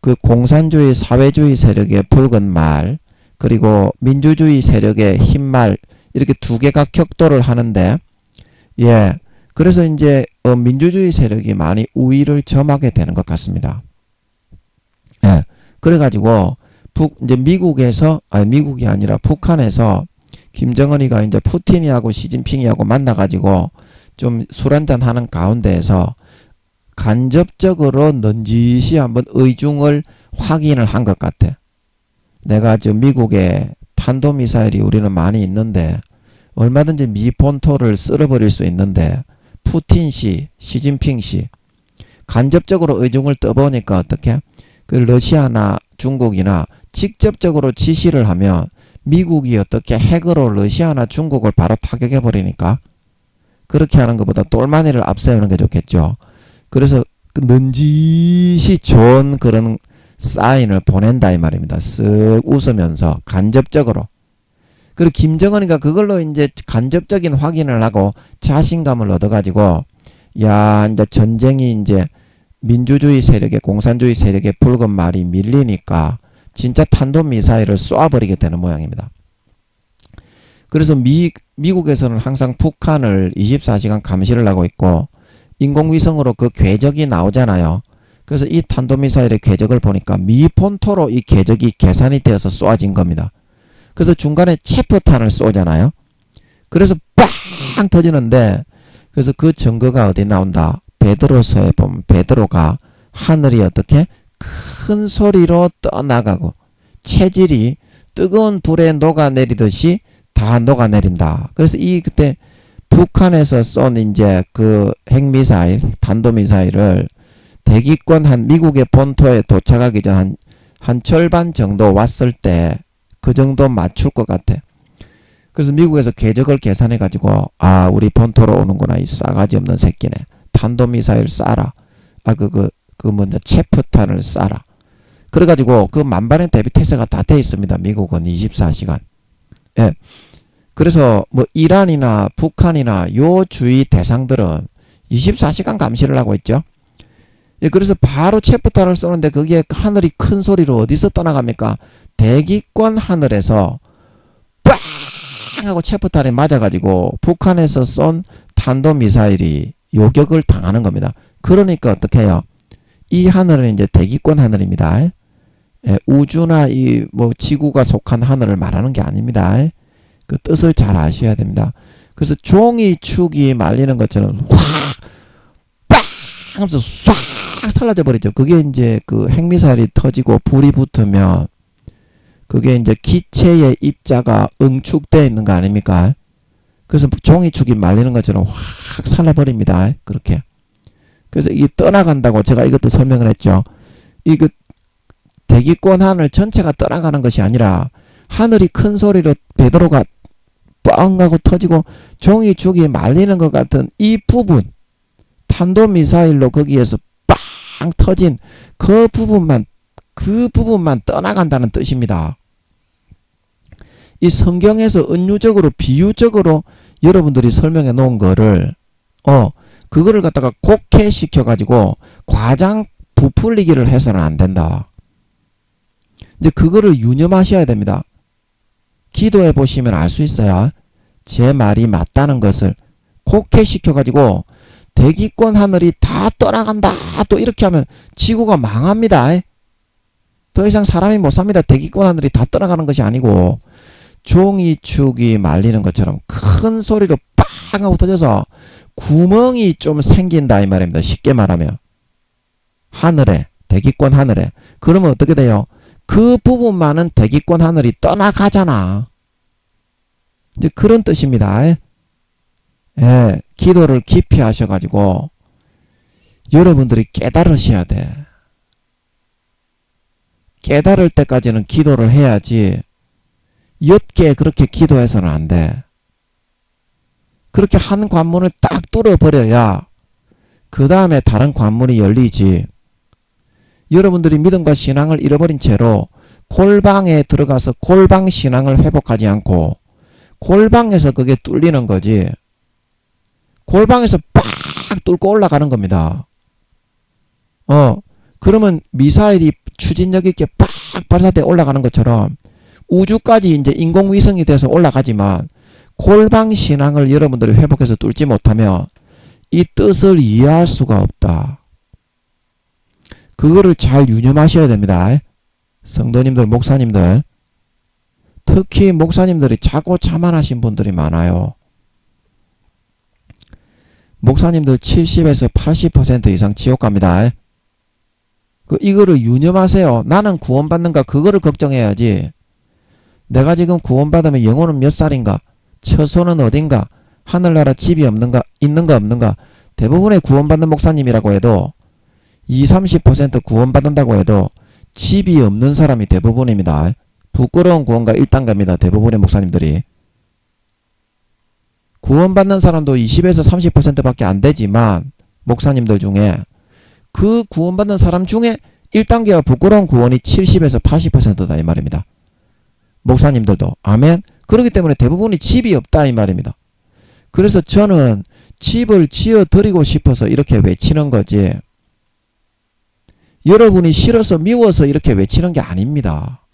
그 공산주의 사회주의 세력의 붉은 말 그리고 민주주의 세력의 흰 말 이렇게 두 개가 격돌을 하는데 예, 그래서 이제 민주주의 세력이 많이 우위를 점하게 되는 것 같습니다. 예, 그래가지고 이제 미국이 아니라 북한에서 김정은이가 이제 푸틴이하고 시진핑이하고 만나가지고 좀 술 한잔 하는 가운데에서 간접적으로 넌지시 한번 의중을 확인을 한 것 같아. 내가 저 미국에 탄도미사일이 우리는 많이 있는데 얼마든지 미 본토를 쓸어버릴 수 있는데 푸틴시, 시진핑시 간접적으로 의중을 떠보니까 어떻게 그 러시아나 중국이나 직접적으로 지시를 하면 미국이 어떻게 핵으로 러시아나 중국을 바로 타격해 버리니까 그렇게 하는 것보다 똘마니를 앞세우는 게 좋겠죠. 그래서 그 넌지시 좋은 그런 사인을 보낸다 이 말입니다. 쓱 웃으면서 간접적으로. 그리고 김정은이가 그걸로 이제 간접적인 확인을 하고 자신감을 얻어가지고 야 이제 전쟁이 이제 민주주의 세력에 공산주의 세력에 붉은 말이 밀리니까 진짜 탄도미사일을 쏘아버리게 되는 모양입니다. 그래서 미국에서는 항상 북한을 24시간 감시를 하고 있고 인공위성으로 그 궤적이 나오잖아요. 그래서 이 탄도미사일의 궤적을 보니까 미 본토로 이 궤적이 계산이 되어서 쏘아진 겁니다. 그래서 중간에 체포탄을 쏘잖아요. 그래서 빵 터지는데 그래서 그 증거가 어디 나온다. 베드로서에 보면 베드로가 하늘이 어떻게 큰 소리로 떠나가고 체질이 뜨거운 불에 녹아내리듯이 다 녹아내린다. 그래서 이 그때 북한에서 쏜 이제 그 핵미사일, 탄도미사일을 대기권 한 미국의 본토에 도착하기 전 한 절반 정도 왔을 때 그 정도 맞출 것 같아. 그래서 미국에서 궤적을 계산해 가지고 아 우리 본토로 오는구나 이 싸가지 없는 새끼네. 탄도미사일 쏴라. 뭐냐 체포탄을 쏴라. 그래가지고 그 만반의 대비 태세가 다 돼 있습니다. 미국은 24시간. 예. 그래서 뭐 이란이나 북한이나 요 주위 대상들은 24시간 감시를 하고 있죠. 예, 그래서 바로 체포탄을 쏘는데 그게 하늘이 큰 소리로 어디서 떠나갑니까? 대기권 하늘에서 빵 하고 체포탄이 맞아가지고 북한에서 쏜 탄도미사일이 요격을 당하는 겁니다. 그러니까 어떻게 해요? 이 하늘은 이제 대기권 하늘입니다. 예, 우주나 이 뭐 지구가 속한 하늘을 말하는 게 아닙니다. 그 뜻을 잘 아셔야 됩니다. 그래서 종이축이 말리는 것처럼 확 빵 하면서 싹 사라져 버리죠. 그게 이제 그 핵미사일이 터지고 불이 붙으면 그게 이제 기체의 입자가 응축되어 있는 거 아닙니까? 그래서 종이축이 말리는 것처럼 확 살아버립니다. 그렇게. 그래서 이게 떠나간다고 제가 이것도 설명을 했죠. 이거 대기권 하늘 전체가 떠나가는 것이 아니라 하늘이 큰 소리로 베드로가 뻥 하고 터지고 종이축이 말리는 것 같은 이 부분 탄도미사일로 거기에서 빵 터진 그 부분만 떠나간다는 뜻입니다. 이 성경에서 은유적으로 비유적으로 여러분들이 설명해 놓은 거를 그거를 갖다가 곡해시켜 가지고 과장 부풀리기를 해서는 안 된다. 이제 그거를 유념하셔야 됩니다. 기도해 보시면 알 수 있어요. 제 말이 맞다는 것을 곡해시켜 가지고 대기권 하늘이 다 떠나간다 또 이렇게 하면 지구가 망합니다. 더 이상 사람이 못 삽니다. 대기권 하늘이 다 떠나가는 것이 아니고 종이축이 말리는 것처럼 큰 소리로 빵 하고 터져서 구멍이 좀 생긴다 이 말입니다. 쉽게 말하면 하늘에 대기권 하늘에 그러면 어떻게 돼요? 그 부분만은 대기권 하늘이 떠나가잖아. 이제 그런 뜻입니다. 예, 기도를 깊이 하셔가지고 여러분들이 깨달으셔야 돼. 깨달을 때까지는 기도를 해야지 옅게 그렇게 기도해서는 안 돼. 그렇게 한 관문을 딱 뚫어버려야 그 다음에 다른 관문이 열리지. 여러분들이 믿음과 신앙을 잃어버린 채로 골방에 들어가서 골방 신앙을 회복하지 않고 골방에서 그게 뚫리는 거지. 골방에서 빡 뚫고 올라가는 겁니다. 그러면 미사일이 추진력 있게 빡 발사돼 올라가는 것처럼 우주까지 이제 인공위성이 돼서 올라가지만 골방 신앙을 여러분들이 회복해서 뚫지 못하면 이 뜻을 이해할 수가 없다. 그거를 잘 유념하셔야 됩니다. 성도님들, 목사님들. 특히 목사님들이 자고 자만하신 분들이 많아요. 목사님들 70에서 80% 이상 지옥 갑니다. 이거를 유념하세요. 나는 구원받는가 그거를 걱정해야지. 내가 지금 구원받으면 영혼은 몇 살인가? 처소는 어딘가? 하늘나라 집이 없는가? 있는가 없는가? 대부분의 구원받는 목사님이라고 해도 20-30% 구원받는다고 해도 집이 없는 사람이 대부분입니다. 부끄러운 구원가 1단계입니다. 대부분의 목사님들이. 구원받는 사람도 20에서 30%밖에 안 되지만 목사님들 중에 그 구원받는 사람 중에 1단계와 부끄러운 구원이 70에서 80%다 이 말입니다. 목사님들도. 아멘. 그렇기 때문에 대부분이 집이 없다 이 말입니다. 그래서 저는 집을 지어 드리고 싶어서 이렇게 외치는 거지, 여러분이 싫어서 미워서 이렇게 외치는 게 아닙니다.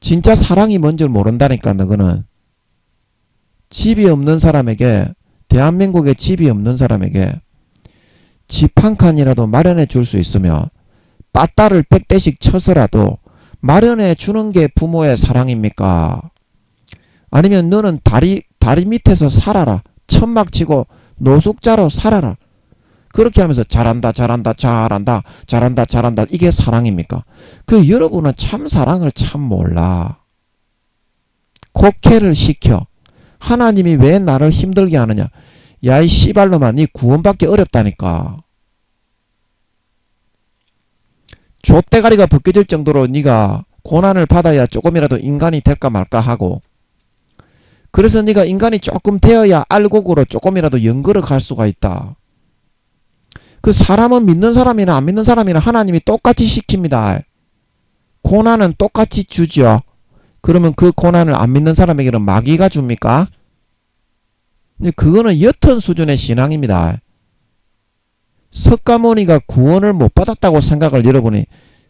진짜 사랑이 뭔지 모른다니까. 너는 집이 없는 사람에게, 대한민국에 집이 없는 사람에게 집 한 칸이라도 마련해 줄 수 있으면 빠따를 100대씩 쳐서라도 마련해 주는 게 부모의 사랑입니까? 아니면 너는 다리 밑에서 살아라. 천막 치고 노숙자로 살아라. 그렇게 하면서 잘한다 이게 사랑입니까? 여러분은 참 사랑을 참 몰라. 곡해를 시켜. 하나님이 왜 나를 힘들게 하느냐? 야 이 씨발놈아, 니 구원받기 어렵다니까. 족대가리가 벗겨질 정도로 네가 고난을 받아야 조금이라도 인간이 될까 말까 하고, 그래서 네가 인간이 조금 되어야 알곡으로 조금이라도 연결을 갈 수가 있다. 사람은 믿는 사람이나 안 믿는 사람이나 하나님이 똑같이 시킵니다. 고난은 똑같이 주죠. 그러면 그 고난을 안 믿는 사람에게는 마귀가 줍니까? 근데 그거는 옅은 수준의 신앙입니다. 석가모니가 구원을 못 받았다고 생각을 여러분이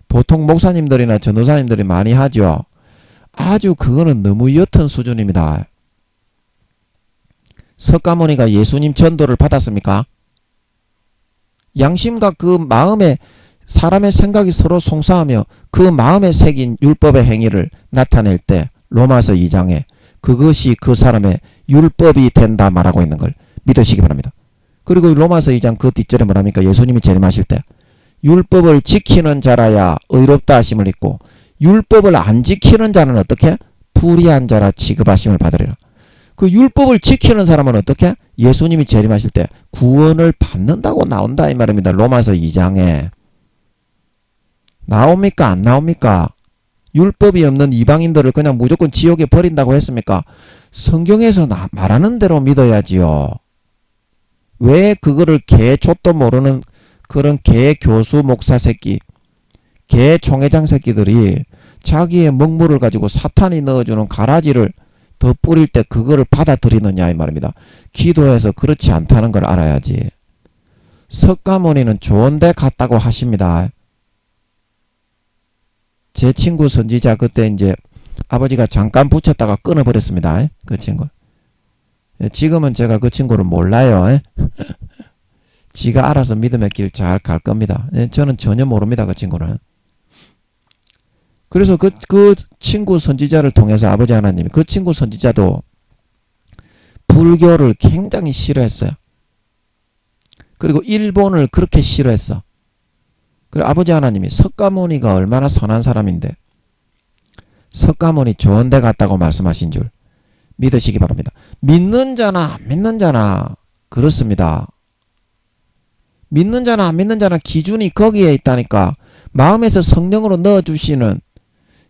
보통 목사님들이나 전도사님들이 많이 하죠. 아주 그거는 너무 옅은 수준입니다. 석가모니가 예수님 전도를 받았습니까? 양심과 그 마음에 사람의 생각이 서로 송사하며 그 마음에 새긴 율법의 행위를 나타낼 때 로마서 2장에 그것이 그 사람의 율법이 된다 말하고 있는 걸 믿으시기 바랍니다. 그리고 로마서 2장 그 뒷절에 뭐랍니까? 예수님이 재림하실 때 율법을 지키는 자라야 의롭다 하심을 입고 율법을 안 지키는 자는 어떻게? 불의한 자라 취급하심을 받으리라. 율법을 지키는 사람은 어떻게? 예수님이 재림하실 때 구원을 받는다고 나온다 이 말입니다. 로마서 2장에. 나옵니까? 안 나옵니까? 율법이 없는 이방인들을 그냥 무조건 지옥에 버린다고 했습니까? 성경에서 말하는 대로 믿어야지요. 왜 그거를 개족도 모르는 그런 개 교수 목사 새끼, 개 총회장 새끼들이 자기의 먹물을 가지고 사탄이 넣어주는 가라지를 더 뿌릴 때 그거를 받아들이느냐 이 말입니다. 기도해서 그렇지 않다는 걸 알아야지. 석가모니는 좋은 데 갔다고 하십니다. 제 친구 선지자 그때 이제 아버지가 잠깐 붙였다가 끊어버렸습니다. 그 친구. 지금은 제가 그 친구를 몰라요. 지가 알아서 믿음의 길 잘 갈 겁니다. 저는 전혀 모릅니다. 그 친구는. 그래서 그 친구 선지자를 통해서 아버지 하나님이 그 친구 선지자도 불교를 굉장히 싫어했어요. 그리고 일본을 그렇게 싫어했어. 그리고 아버지 하나님이 석가모니가 얼마나 선한 사람인데 석가모니 좋은 데 갔다고 말씀하신 줄 믿으시기 바랍니다. 믿는 자나 안 믿는 자나 그렇습니다. 믿는 자나 안 믿는 자나 기준이 거기에 있다니까. 마음에서 성령으로 넣어주시는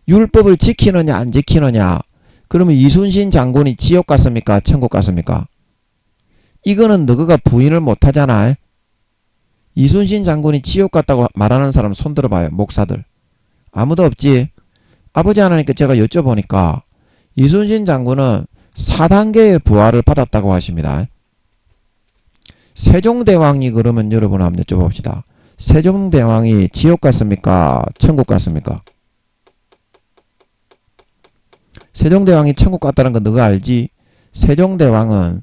율법을 지키느냐 안 지키느냐. 그러면 이순신 장군이 지옥 갔습니까? 천국 갔습니까? 이거는 너가 부인을 못하잖아. 이순신 장군이 지옥 갔다고 말하는 사람 손 들어봐요. 목사들. 아무도 없지. 아버지 하나님께 제가 여쭤보니까 이순신 장군은 4단계의 부활을 받았다고 하십니다. 세종대왕이 그러면 여러분 한번 여쭤봅시다. 세종대왕이 지옥 갔습니까? 천국 갔습니까? 세종대왕이 천국 갔다는 거 너가 알지? 세종대왕은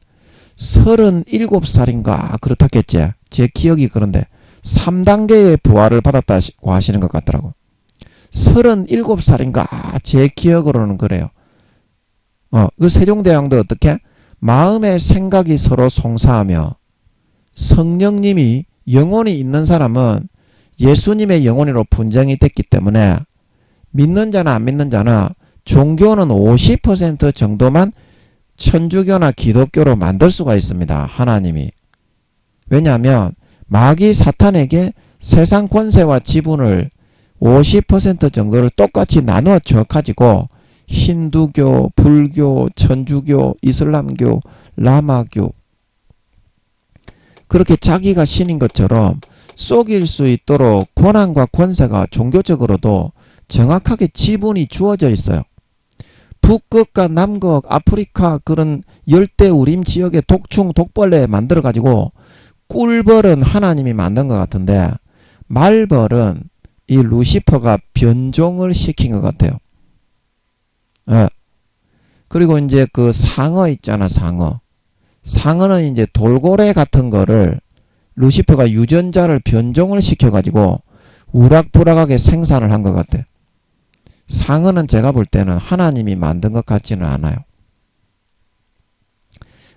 37살인가 그렇다겠지. 제 기억이 그런데 3단계의 부활을 받았다고 하시는 것 같더라고. 37살인가 제 기억으로는 그래요. 그 세종대왕도 어떻게? 마음의 생각이 서로 송사하며 성령님이 영혼이 있는 사람은 예수님의 영혼으로 분쟁이 됐기 때문에 믿는 자나 안 믿는 자나 종교는 50% 정도만 천주교나 기독교로 만들 수가 있습니다. 하나님이. 왜냐하면 마귀 사탄에게 세상 권세와 지분을 50% 정도를 똑같이 나누어 줘 가지고 힌두교, 불교, 천주교, 이슬람교, 라마교 그렇게 자기가 신인 것처럼 속일 수 있도록 권한과 권세가 종교적으로도 정확하게 지분이 주어져 있어요. 북극과 남극, 아프리카 그런 열대우림 지역의 독충, 독벌레 만들어가지고 꿀벌은 하나님이 만든 것 같은데 말벌은 이 루시퍼가 변종을 시킨 것 같아요. 그리고 이제 그 상어 있잖아, 상어. 상어는 이제 돌고래 같은 거를 루시퍼가 유전자를 변종을 시켜가지고 우락부락하게 생산을 한 것 같아. 상어는 제가 볼 때는 하나님이 만든 것 같지는 않아요.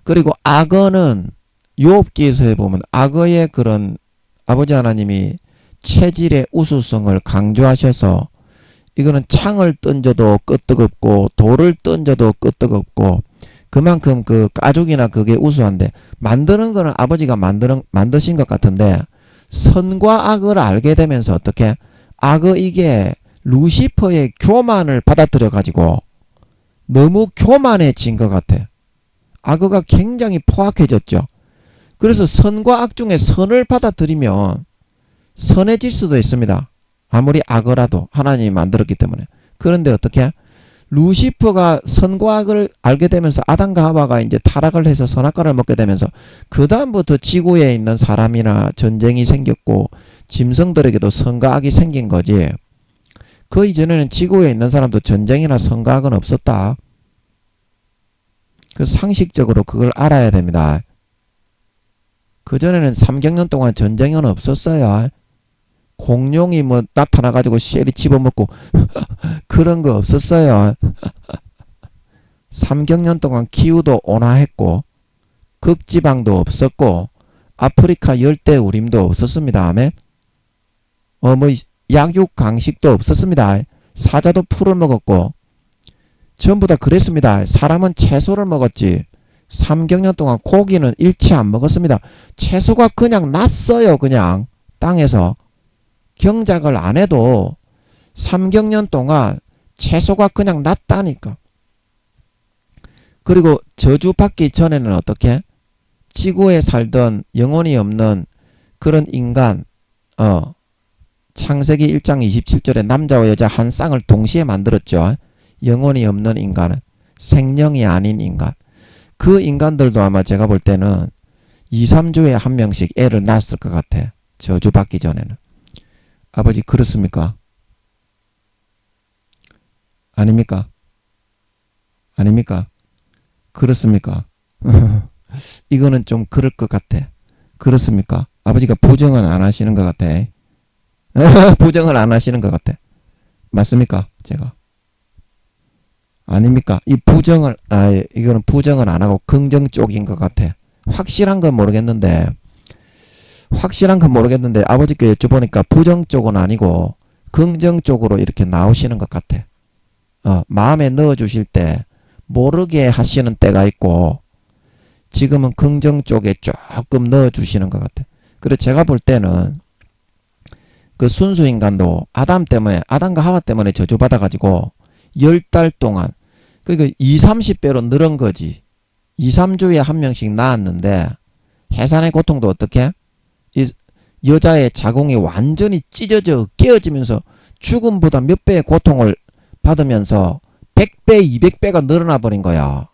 그리고 악어는 욥기에서 보면 악어의 그런 아버지 하나님이 체질의 우수성을 강조하셔서 이거는 창을 던져도 끄떡없고 돌을 던져도 끄떡없고 그만큼 그 가죽이나 그게 우수한데 만드는 거는 아버지가 만드신 것 같은데 선과 악을 알게 되면서 어떻게 악어 이게 루시퍼의 교만을 받아들여 가지고 너무 교만해진 것 같아. 악어가 굉장히 포악해졌죠. 그래서 선과 악 중에 선을 받아들이면 선해질 수도 있습니다. 아무리 악어라도 하나님이 만들었기 때문에. 그런데 어떻게 루시퍼가 선과 악을 알게 되면서 아담과 하와가 이제 타락을 해서 선악과를 먹게 되면서 그 다음부터 지구에 있는 사람이나 전쟁이 생겼고 짐승들에게도 선과 악이 생긴 거지. 그 이전에는 지구에 있는 사람도 전쟁이나 선과 악은 없었다. 그 상식적으로 그걸 알아야 됩니다. 그전에는 300년 동안 전쟁은 없었어요. 공룡이 뭐 나타나가지고 쉐리 집어먹고 그런 거 없었어요. 300년 동안 기후도 온화했고 극지방도 없었고 아프리카 열대우림도 없었습니다. 아멘. 뭐 약육 강식도 없었습니다. 사자도 풀을 먹었고 전부 다 그랬습니다. 사람은 채소를 먹었지 300년 동안 고기는 일치 안 먹었습니다. 채소가 그냥 났어요. 그냥 땅에서 경작을 안 해도 300년 동안 채소가 그냥 났다니까. 그리고 저주받기 전에는 어떻게? 지구에 살던 영혼이 없는 그런 인간 창세기 1장 27절에 남자와 여자 한 쌍을 동시에 만들었죠. 영혼이 없는 인간은 생명이 아닌 인간. 그 인간들도 아마 제가 볼 때는 2, 3주에 한 명씩 애를 낳았을 것 같아. 저주받기 전에는. 아버지 그렇습니까? 아닙니까? 아닙니까? 그렇습니까? 이거는 좀 그럴 것 같아. 그렇습니까? 아버지가 부정은 안 하시는 것 같아. 부정을 안 하시는 것 같아. 맞습니까? 제가. 아닙니까? 이거는 부정을 안 하고 긍정 쪽인 것 같아. 확실한 건 모르겠는데 아버지께 여쭤보니까 부정 쪽은 아니고 긍정 쪽으로 이렇게 나오시는 것 같아. 마음에 넣어주실 때 모르게 하시는 때가 있고 지금은 긍정 쪽에 조금 넣어주시는 것 같아. 그래서 제가 볼 때는 그 순수인간도 아담과 하와 때문에 저주받아가지고 10달 동안 그러니까 2, 30배로 늘은 거지. 2, 3주에 한 명씩 낳았는데 해산의 고통도 어떻게? 이 여자의 자궁이 완전히 찢어져 깨어지면서 죽음보다 몇 배의 고통을 받으면서 100배, 200배가 늘어나 버린 거야.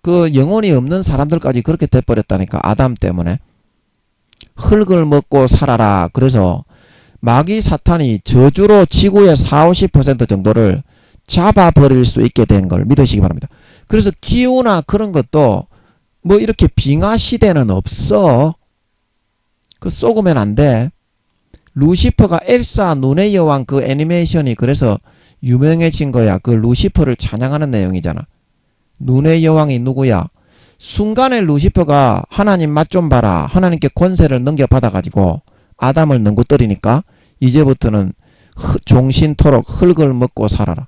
그 영혼이 없는 사람들까지 그렇게 돼버렸다니까. 아담 때문에. 흙을 먹고 살아라. 그래서 마귀 사탄이 저주로 지구의 40, 50% 정도를 잡아버릴 수 있게 된 걸 믿으시기 바랍니다. 그래서 기후나 그런 것도 뭐 이렇게 빙하 시대는 없어. 그 쏘으면 안 돼. 루시퍼가 엘사 눈의 여왕 그 애니메이션이 그래서 유명해진 거야. 그 루시퍼를 찬양하는 내용이잖아. 눈의 여왕이 누구야? 순간에 루시퍼가 하나님 맛 좀 봐라. 하나님께 권세를 넘겨받아가지고 아담을 넘고뜨리니까 이제부터는 종신토록 흙을 먹고 살아라.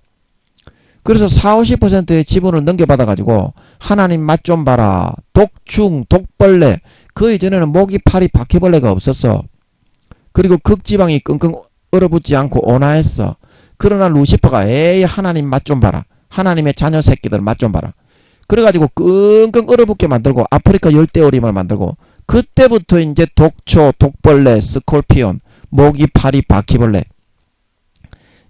그래서 40~50%의 지분을 넘겨받아가지고 하나님 맛 좀 봐라. 독충, 독벌레. 그 이전에는 모기, 파리, 바퀴벌레가 없었어. 그리고 극지방이 끙끙 얼어붙지 않고 온화했어. 그러나 루시퍼가 에이 하나님 맛 좀 봐라. 하나님의 자녀 새끼들 맛 좀 봐라. 그래가지고 끙끙 얼어붙게 만들고 아프리카 열대어림을 만들고 그때부터 이제 독초, 독벌레, 스콜피온, 모기, 파리, 바퀴벌레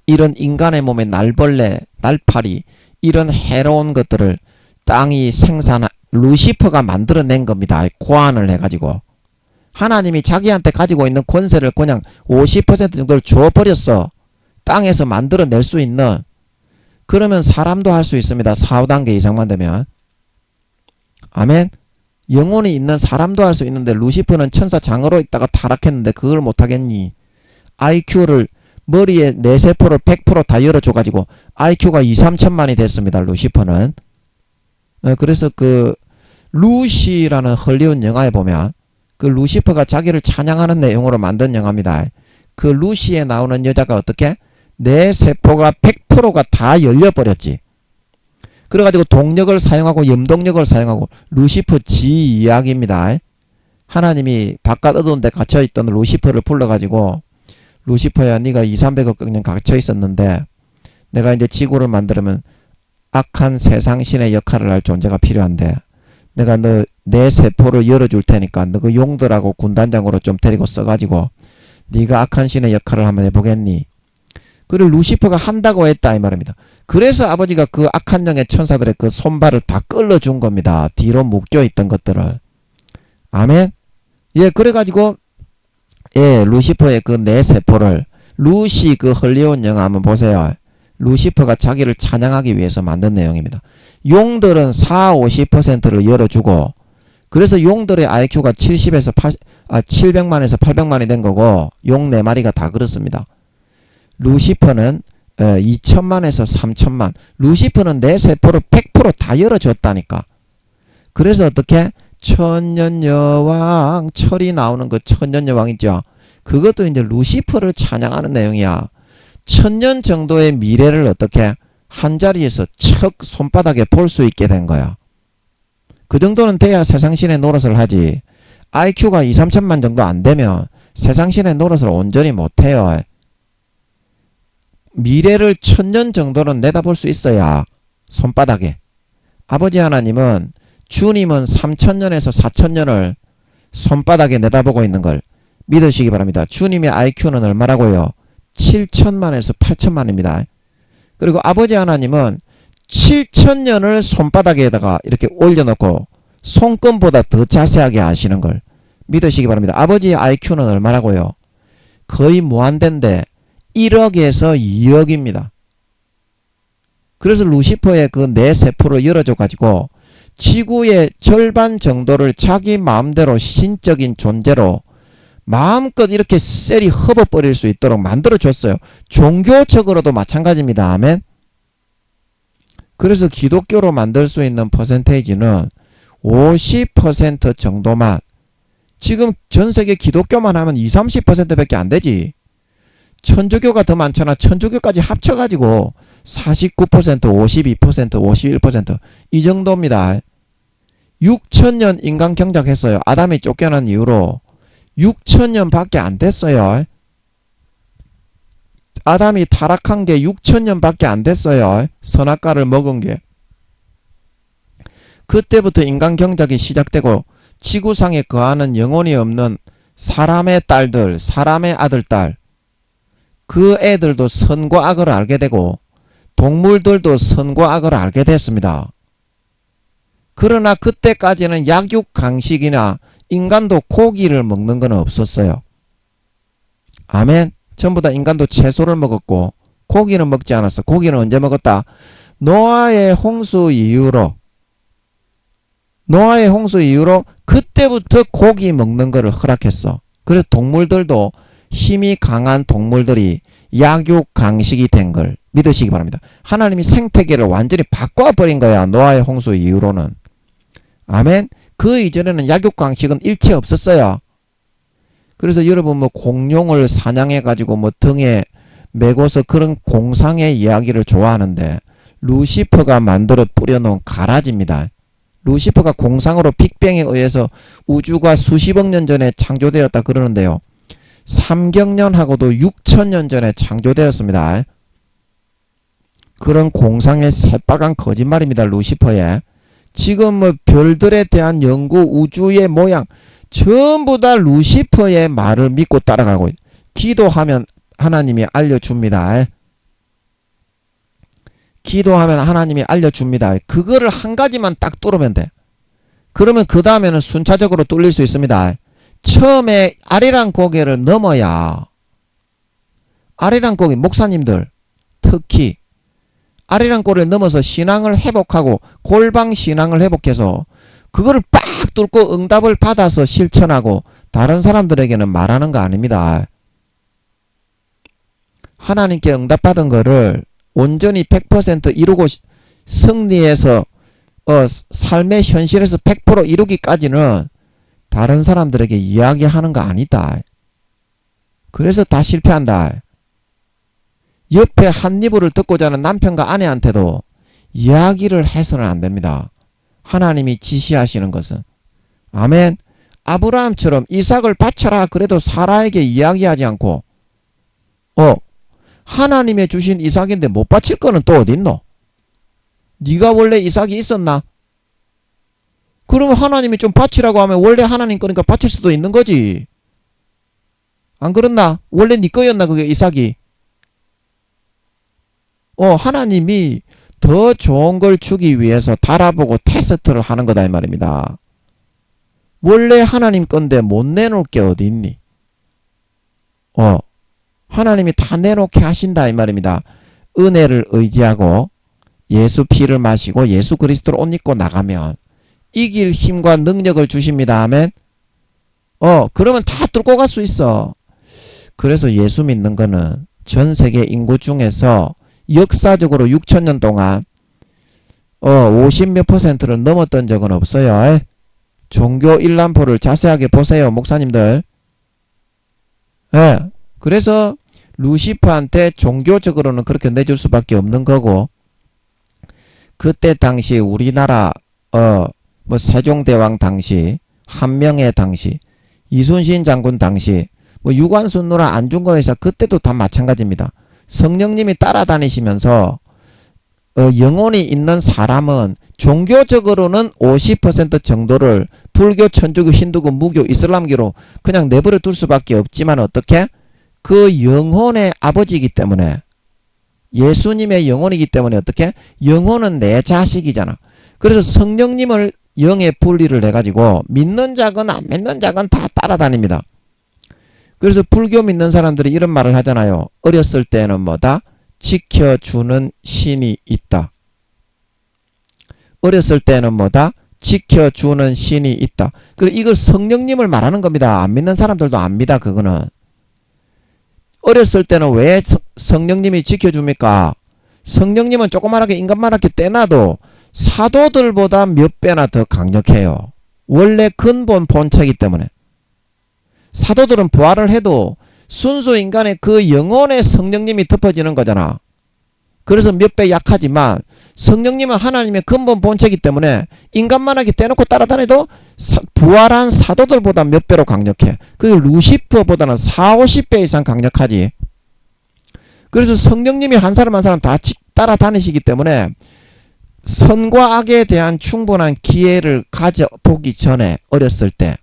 이런 인간의 몸에 날벌레, 날파리 이런 해로운 것들을 땅이 루시퍼가 만들어낸 겁니다. 고안을 해가지고 하나님이 자기한테 가지고 있는 권세를 그냥 50% 정도를 줘버렸어. 땅에서 만들어낼 수 있는. 그러면 사람도 할 수 있습니다. 4, 5단계 이상만 되면. 아멘. 영혼이 있는 사람도 할 수 있는데 루시퍼는 천사 장어로 있다가 타락했는데 그걸 못하겠니? IQ를 머리에 뇌세포를 100% 다 열어줘가지고 IQ가 2~3천만이 됐습니다. 루시퍼는. 그래서 그 루시라는 헐리우드 영화에 보면 그 루시퍼가 자기를 찬양하는 내용으로 만든 영화입니다. 그 루시에 나오는 여자가 어떻게? 뇌세포가 100%가 다 열려버렸지. 그래가지고 동력을 사용하고 염동력을 사용하고 루시퍼 지 이야기입니다. 하나님이 바깥 어두운 데 갇혀있던 루시퍼를 불러가지고 루시퍼야 네가 200~300억 년 갇혀있었는데 내가 이제 지구를 만들면 악한 세상신의 역할을 할 존재가 필요한데 내가 내 세포를 열어줄 테니까 너 그 용들하고 군단장으로 좀 데리고 써가지고 네가 악한 신의 역할을 한번 해보겠니? 그리고 루시퍼가 한다고 했다 이 말입니다. 그래서 아버지가 그 악한 영의 천사들의 그 손발을 다 끌어준 겁니다. 뒤로 묶여있던 것들을. 아멘. 예, 그래가지고 예, 루시퍼의 그 내 세포를 루시 그 헐리우드 영화 한번 보세요. 루시퍼가 자기를 찬양하기 위해서 만든 내용입니다. 용들은 40~50%를 열어주고 그래서 용들의 IQ가 700만에서 800만이 된 거고 용 4마리가 다 그렇습니다. 루시퍼는 2천만에서 3천만. 루시퍼는 내 세포를 100% 다 열어줬다니까. 그래서 어떻게? 천년여왕 철이 나오는 그 천년여왕 있죠. 그것도 이제 루시퍼를 찬양하는 내용이야. 1000년 정도의 미래를 어떻게 한자리에서 척 손바닥에 볼 수 있게 된 거야. 그 정도는 돼야 세상신의 노릇을 하지. IQ가 2~3천만 정도 안 되면 세상신의 노릇을 온전히 못해요. 미래를 1000년 정도는 내다볼 수 있어야 손바닥에. 아버지 하나님은 주님은 3000년에서 4000년을 손바닥에 내다보고 있는 걸 믿으시기 바랍니다. 주님의 IQ는 얼마라고요? 7천만에서 8천만입니다. 그리고 아버지 하나님은 7000년을 손바닥에다가 이렇게 올려놓고 손금보다 더 자세하게 아시는 걸 믿으시기 바랍니다. 아버지의 IQ는 얼마라고요? 거의 무한대인데 1억에서 2억입니다. 그래서 루시퍼의 그 내 세포를 열어줘 가지고 지구의 절반 정도를 자기 마음대로 신적인 존재로 마음껏 이렇게 셀이 흡어버릴 수 있도록 만들어줬어요. 종교적으로도 마찬가지입니다. 아멘. 그래서 기독교로 만들 수 있는 퍼센테이지는 50% 정도만. 지금 전세계 기독교만 하면 20~30% 밖에 안 되지. 천주교가 더 많잖아. 천주교까지 합쳐가지고 49%, 52%, 51% 이 정도입니다. 6000년 인간 경작했어요. 아담이 쫓겨난 이후로 6000년 밖에 안 됐어요. 아담이 타락한 게 6000년 밖에 안 됐어요. 선악과를 먹은 게. 그때부터 인간 경작이 시작되고 지구상에 거하는 영혼이 없는 사람의 딸들, 사람의 아들, 딸, 그 애들도 선과 악을 알게 되고 동물들도 선과 악을 알게 됐습니다. 그러나 그때까지는 약육 강식이나 인간도 고기를 먹는 건 없었어요. 아멘. 전부 다 인간도 채소를 먹었고 고기는 먹지 않았어. 고기는 언제 먹었다? 노아의 홍수 이후로 그때부터 고기 먹는 거를 허락했어. 그래서 동물들도 힘이 강한 동물들이 약육 강식이 된 걸 믿으시기 바랍니다. 하나님이 생태계를 완전히 바꿔버린 거야. 노아의 홍수 이후로는. 아멘. 그 이전에는 약육강식은 일체 없었어요. 그래서 여러분 뭐 공룡을 사냥해 가지고 뭐 등에 메고서 그런 공상의 이야기를 좋아하는데 루시퍼가 만들어 뿌려놓은 가라지입니다. 루시퍼가 공상으로 빅뱅에 의해서 우주가 수십억 년 전에 창조되었다 그러는데요. 삼경년하고도 6천년 전에 창조되었습니다. 그런 공상의 새빨간 거짓말입니다. 루시퍼에. 지금 뭐 별들에 대한 연구, 우주의 모양 전부 다 루시퍼의 말을 믿고 따라가고 기도하면 하나님이 알려줍니다. 기도하면 하나님이 알려줍니다. 그거를 한 가지만 딱 뚫으면 돼. 그러면 그 다음에는 순차적으로 뚫릴 수 있습니다. 처음에 아리랑 고개를 넘어야 아리랑 고개 목사님들 특히 아리랑 고개를 넘어서 신앙을 회복하고 골방 신앙을 회복해서 그거를 빡 뚫고 응답을 받아서 실천하고 다른 사람들에게는 말하는 거 아닙니다. 하나님께 응답받은 거를 온전히 100% 이루고 승리해서 삶의 현실에서 100% 이루기까지는 다른 사람들에게 이야기하는 거 아니다. 그래서 다 실패한다. 옆에 한 리뷰를 듣고자 하는 남편과 아내한테도 이야기를 해서는 안 됩니다. 하나님이 지시하시는 것은. 아멘. 아브라함처럼 이삭을 바쳐라 그래도 사라에게 이야기하지 않고 하나님의 주신 이삭인데 못 바칠 거는 또 어딨노? 네가 원래 이삭이 있었나? 그러면 하나님이 좀 바치라고 하면 원래 하나님 거니까 바칠 수도 있는 거지. 안 그렇나? 원래 네 거였나 그게 이삭이? 하나님이 더 좋은 걸 주기 위해서 달아보고 테스트를 하는 거다 이 말입니다. 원래 하나님 건데 못 내놓을 게 어디 있니? 하나님이 다 내놓게 하신다 이 말입니다. 은혜를 의지하고 예수 피를 마시고 예수 그리스도를 옷 입고 나가면 이길 힘과 능력을 주십니다. 아멘. 그러면 다 뚫고 갈 수 있어. 그래서 예수 믿는 거는 전 세계 인구 중에서 역사적으로 6천년 동안 50몇 %를 넘었던 적은 없어요. 종교 일람포를 자세하게 보세요. 목사님들. 그래서 루시퍼한테 종교적으로는 그렇게 내줄 수밖에 없는 거고 그때 당시 우리나라 뭐 세종대왕 당시 한명회 당시 이순신 장군 당시 뭐 유관순 누나 안중근의사 그때도 다 마찬가지입니다. 성령님이 따라다니시면서 영혼이 있는 사람은 종교적으로는 50% 정도를 불교, 천주교, 힌두교, 무교, 이슬람교로 그냥 내버려 둘 수밖에 없지만 어떻게? 그 영혼의 아버지이기 때문에 예수님의 영혼이기 때문에 어떻게? 영혼은 내 자식이잖아. 그래서 성령님을 영의 분리를 해가지고 믿는 자건 안 믿는 자건 다 따라다닙니다. 그래서 불교 믿는 사람들이 이런 말을 하잖아요. 어렸을 때는 뭐다? 지켜주는 신이 있다. 어렸을 때는 뭐다? 지켜주는 신이 있다. 그리고 이걸 성령님을 말하는 겁니다. 안 믿는 사람들도 압니다. 그거는. 어렸을 때는 왜 성령님이 지켜줍니까? 성령님은 조그만하게 인간만하게 떼놔도 사도들보다 몇 배나 더 강력해요. 원래 근본 본체이기 때문에. 사도들은 부활을 해도 순수 인간의 그 영혼의 성령님이 덮어지는 거잖아. 그래서 몇 배 약하지만 성령님은 하나님의 근본 본체이기 때문에 인간만하게 떼놓고 따라다녀도 부활한 사도들보다 몇 배로 강력해. 그게 루시퍼보다는 4, 50배 이상 강력하지. 그래서 성령님이 한 사람 한 사람 다 따라다니시기 때문에 선과 악에 대한 충분한 기회를 가져보기 전에 어렸을 때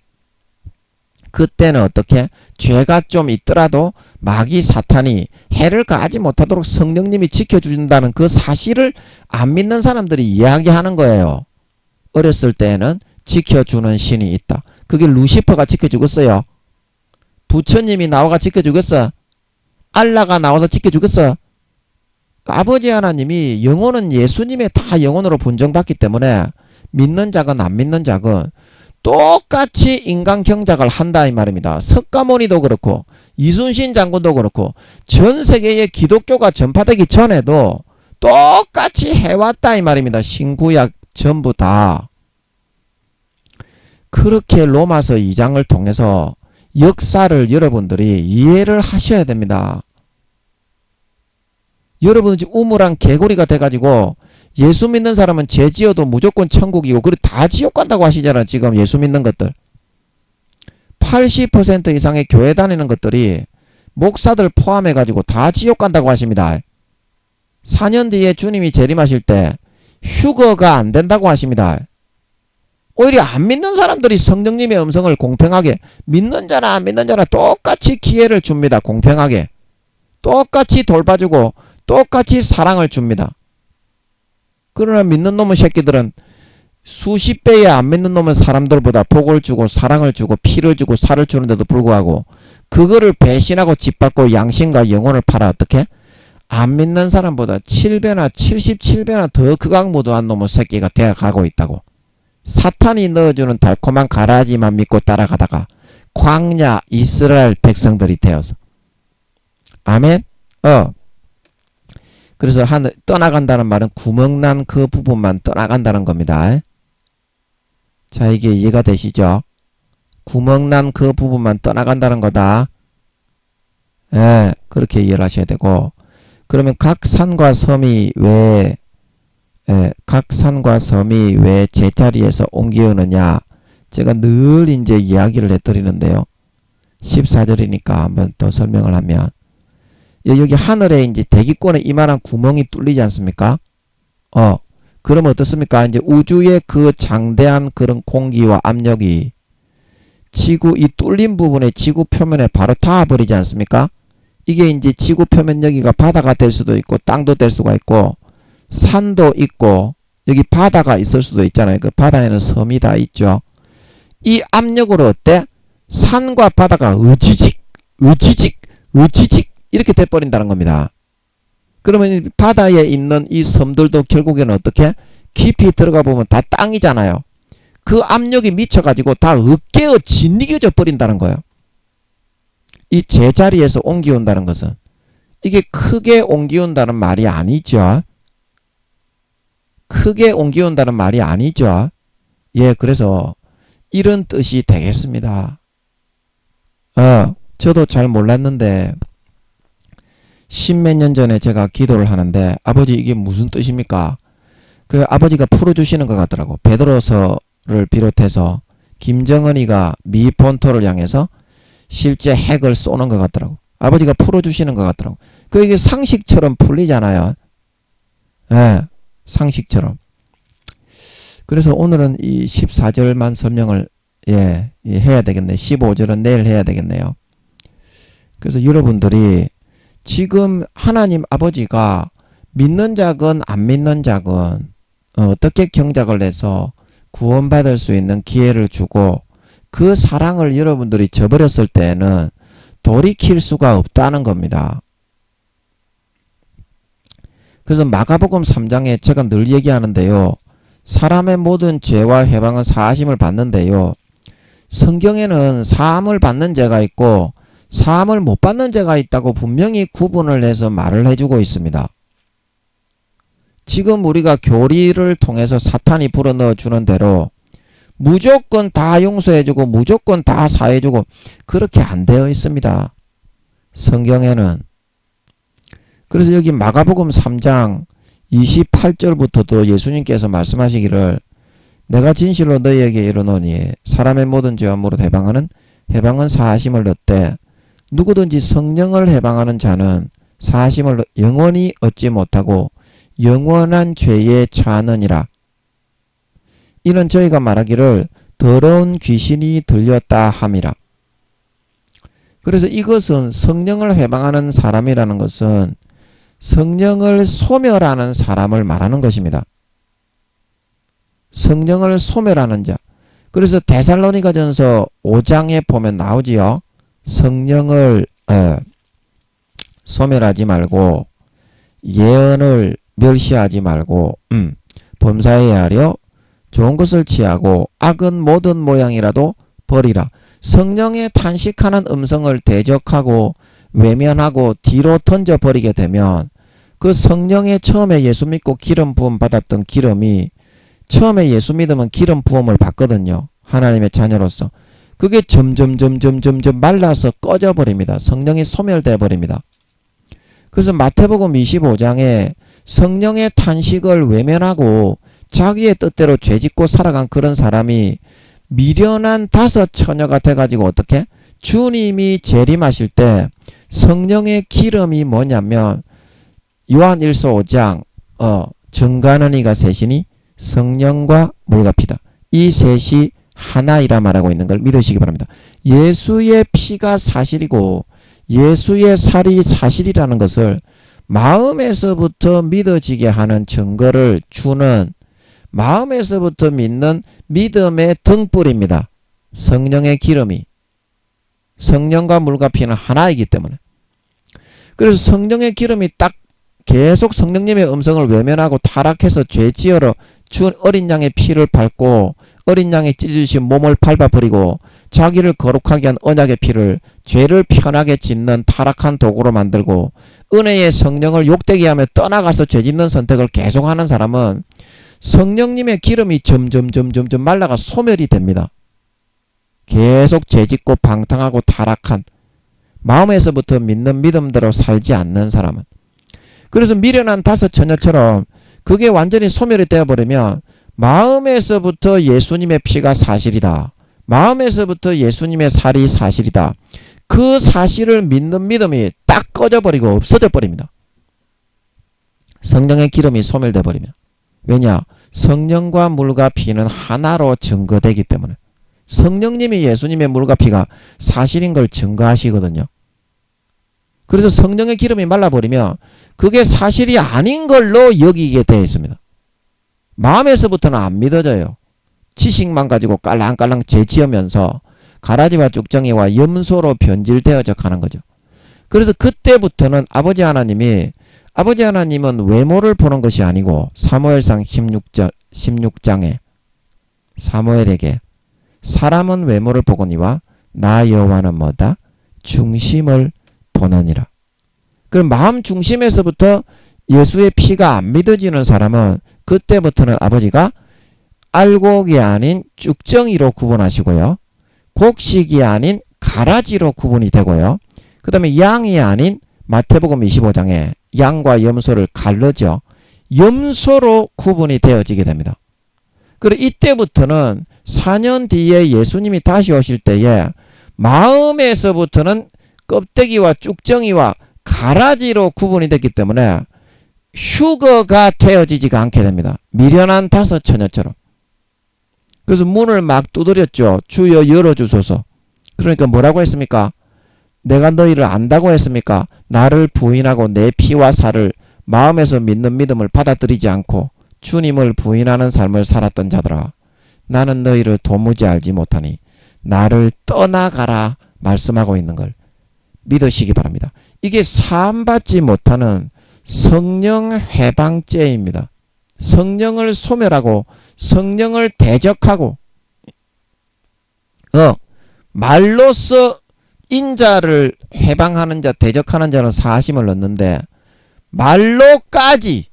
그때는 어떻게? 죄가 좀 있더라도 마귀 사탄이 해를 가하지 못하도록 성령님이 지켜준다는 그 사실을 안 믿는 사람들이 이야기하는 거예요. 어렸을 때에는 지켜주는 신이 있다. 그게 루시퍼가 지켜주겠어요? 부처님이 나와가 지켜주겠어? 알라가 나와서 지켜주겠어? 아버지 하나님이 영혼은 예수님의 다 영혼으로 분정받기 때문에 믿는 자건 안 믿는 자건 똑같이 인간 경작을 한다 이 말입니다. 석가모니도 그렇고 이순신 장군도 그렇고 전 세계에 기독교가 전파되기 전에도 똑같이 해왔다 이 말입니다. 신구약 전부 다. 그렇게 로마서 2장을 통해서 역사를 여러분들이 이해를 하셔야 됩니다. 여러분들이 우물한 개구리가 돼가지고 예수 믿는 사람은 죄 지어도 무조건 천국이고 그리고 다 지옥 간다고 하시잖아요. 지금 예수 믿는 것들 80% 이상의 교회 다니는 것들이 목사들 포함해가지고 다 지옥 간다고 하십니다. 4년 뒤에 주님이 재림하실 때 휴거가 안 된다고 하십니다. 오히려 안 믿는 사람들이 성령님의 음성을 공평하게 믿는 자나 안 믿는 자나 똑같이 기회를 줍니다. 공평하게 똑같이 돌봐주고 똑같이 사랑을 줍니다. 그러나 믿는 놈의 새끼들은 수십 배에 안 믿는 놈은 사람들보다 복을 주고 사랑을 주고 피를 주고 살을 주는데도 불구하고 그거를 배신하고 짓밟고 양심과 영혼을 팔아 어떻게? 안 믿는 사람보다 7배나 77배나 더 극악무도한 놈의 새끼가 되어가고 있다고. 사탄이 넣어주는 달콤한 가라지만 믿고 따라가다가 광야 이스라엘 백성들이 되어서 아멘? 그래서 하늘 떠나간다는 말은 구멍난 그 부분만 떠나간다는 겁니다. 자, 이게 이해가 되시죠? 구멍난 그 부분만 떠나간다는 거다. 예, 그렇게 이해를 하셔야 되고, 그러면 각 산과 섬이 왜 제자리에서 옮기느냐? 제가 늘 이제 이야기를 해드리는데요. 14절이니까 한번 더 설명을 하면, 여기 하늘에 이제 대기권에 이만한 구멍이 뚫리지 않습니까? 그러면 어떻습니까? 이제 우주의 그 장대한 그런 공기와 압력이 지구 이 뚫린 부분에 지구 표면에 바로 닿아버리지 않습니까? 이게 이제 지구 표면 여기가 바다가 될 수도 있고 땅도 될 수가 있고 산도 있고 여기 바다가 있을 수도 있잖아요. 그 바다에는 섬이 다 있죠. 이 압력으로 어때? 산과 바다가 으지직 이렇게 돼버린다는 겁니다. 그러면 바다에 있는 이 섬들도 결국에는 어떻게? 깊이 들어가 보면 다 땅이잖아요. 그 압력이 미쳐가지고 다 으깨어 짓이겨져 버린다는 거예요. 이 제자리에서 옮겨온다는 것은 이게 크게 옮겨온다는 말이 아니죠. 크게 옮겨온다는 말이 아니죠. 예, 그래서 이런 뜻이 되겠습니다. 저도 잘 몰랐는데 십몇 년 전에 제가 기도를 하는데 아버지 이게 무슨 뜻입니까? 그 아버지가 풀어주시는 것 같더라고. 베드로서를 비롯해서 김정은이가 미 본토를 향해서 실제 핵을 쏘는 것 같더라고. 아버지가 풀어주시는 것 같더라고. 그게 상식처럼 풀리잖아요. 예, 상식처럼. 그래서 오늘은 이 14절만 설명을 해야 되겠네. 15절은 내일 해야 되겠네요. 그래서 여러분들이 지금 하나님 아버지가 믿는 자건 안 믿는 자건 어떻게 경작을 해서 구원받을 수 있는 기회를 주고 그 사랑을 여러분들이 저버렸을 때에는 돌이킬 수가 없다는 겁니다. 그래서 마가복음 3장에 제가 늘 얘기하는데요. 사람의 모든 죄와 해방은 사하심을 받는데요. 성경에는 사함을 받는 죄가 있고 사함을 못 받는 죄가 있다고 분명히 구분을 해서 말을 해주고 있습니다. 지금 우리가 교리를 통해서 사탄이 불어넣어 주는 대로 무조건 다 용서해주고 무조건 다 사해주고 그렇게 안 되어 있습니다. 성경에는. 그래서 여기 마가복음 3장 28절부터도 예수님께서 말씀하시기를 내가 진실로 너희에게 이르노니 사람의 모든 죄와 무릇 해방은 사하심을 얻되 누구든지 성령을 해방하는 자는 사하심을 영원히 얻지 못하고 영원한 죄에 처하느니라. 이는 저희가 말하기를 더러운 귀신이 들렸다 함이라. 그래서 이것은 성령을 해방하는 사람이라는 것은 성령을 소멸하는 사람을 말하는 것입니다. 성령을 소멸하는 자. 그래서 데살로니가전서 5장에 보면 나오지요. 성령을 소멸하지 말고 예언을 멸시하지 말고 범사에 하려 좋은 것을 취하고 악은 모든 모양이라도 버리라. 성령에 탄식하는 음성을 대적하고 외면하고 뒤로 던져버리게 되면 그 성령에 처음에 예수 믿고 기름 부음 받았던 기름이 처음에 예수 믿으면 기름 부음을 받거든요. 하나님의 자녀로서. 그게 점점 말라서 꺼져버립니다. 성령이 소멸돼 버립니다. 그래서 마태복음 25장에 성령의 탄식을 외면하고 자기의 뜻대로 죄짓고 살아간 그런 사람이 미련한 5 처녀가 돼가지고 어떻게? 주님이 재림하실 때 성령의 기름이 뭐냐면 요한 1서 5장 증거하는 이가 셋이니 성령과 물과 피다. 이 셋이 하나이라 말하고 있는 걸 믿으시기 바랍니다. 예수의 피가 사실이고 예수의 살이 사실이라는 것을 마음에서부터 믿어지게 하는 증거를 주는 마음에서부터 믿는 믿음의 등불입니다. 성령의 기름이. 성령과 물과 피는 하나이기 때문에. 그래서 성령의 기름이 딱 계속 성령님의 음성을 외면하고 타락해서 죄 지으러 주 어린 양의 피를 밟고 어린 양이 찢어주신 몸을 밟아버리고 자기를 거룩하게 한 언약의 피를 죄를 편하게 짓는 타락한 도구로 만들고 은혜의 성령을 욕되게 하며 떠나가서 죄 짓는 선택을 계속하는 사람은 성령님의 기름이 점점 말라가 소멸이 됩니다. 계속 죄 짓고 방탕하고 타락한 마음에서부터 믿는 믿음대로 살지 않는 사람은. 그래서 미련한 5 처녀처럼 그게 완전히 소멸이 되어버리면 마음에서부터 예수님의 피가 사실이다. 마음에서부터 예수님의 살이 사실이다. 그 사실을 믿는 믿음이 딱 꺼져버리고 없어져 버립니다. 성령의 기름이 소멸돼 버리면. 왜냐? 성령과 물과 피는 하나로 증거되기 때문에. 성령님이 예수님의 물과 피가 사실인 걸 증거하시거든요. 그래서 성령의 기름이 말라버리면 그게 사실이 아닌 걸로 여기게 되어 있습니다. 마음에서부터는 안 믿어져요. 지식만 가지고 깔랑깔랑 죄지으면서 가라지와 쭉정이와 염소로 변질되어져 가는 거죠. 그래서 그때부터는 아버지 하나님은 외모를 보는 것이 아니고 사무엘상 16장에 사무엘에게 사람은 외모를 보거니와 나 여호와는 뭐다? 중심을 보느니라. 그럼 마음 중심에서부터 예수의 피가 안 믿어지는 사람은 그때부터는 아버지가 알곡이 아닌 쭉정이로 구분하시고요. 곡식이 아닌 가라지로 구분이 되고요. 그 다음에 양이 아닌 마태복음 25장에 양과 염소를 갈르죠. 염소로 구분이 되어지게 됩니다. 그리고 이때부터는 4년 뒤에 예수님이 다시 오실 때에 마음에서부터는 껍데기와 쭉정이와 가라지로 구분이 됐기 때문에 휴거가 되어지지가 않게 됩니다. 미련한 5 처녀처럼. 그래서 문을 막 두드렸죠. 주여 열어주소서. 그러니까 뭐라고 했습니까? 내가 너희를 안다고 했습니까? 나를 부인하고 내 피와 살을 마음에서 믿는 믿음을 받아들이지 않고 주님을 부인하는 삶을 살았던 자들아, 나는 너희를 도무지 알지 못하니 나를 떠나가라 말씀하고 있는 걸 믿으시기 바랍니다. 이게 사함받지 못하는 성령 해방죄입니다. 성령을 소멸하고 성령을 대적하고 말로써 인자를 해방하는 자, 대적하는 자는 사심을 넣는데 말로까지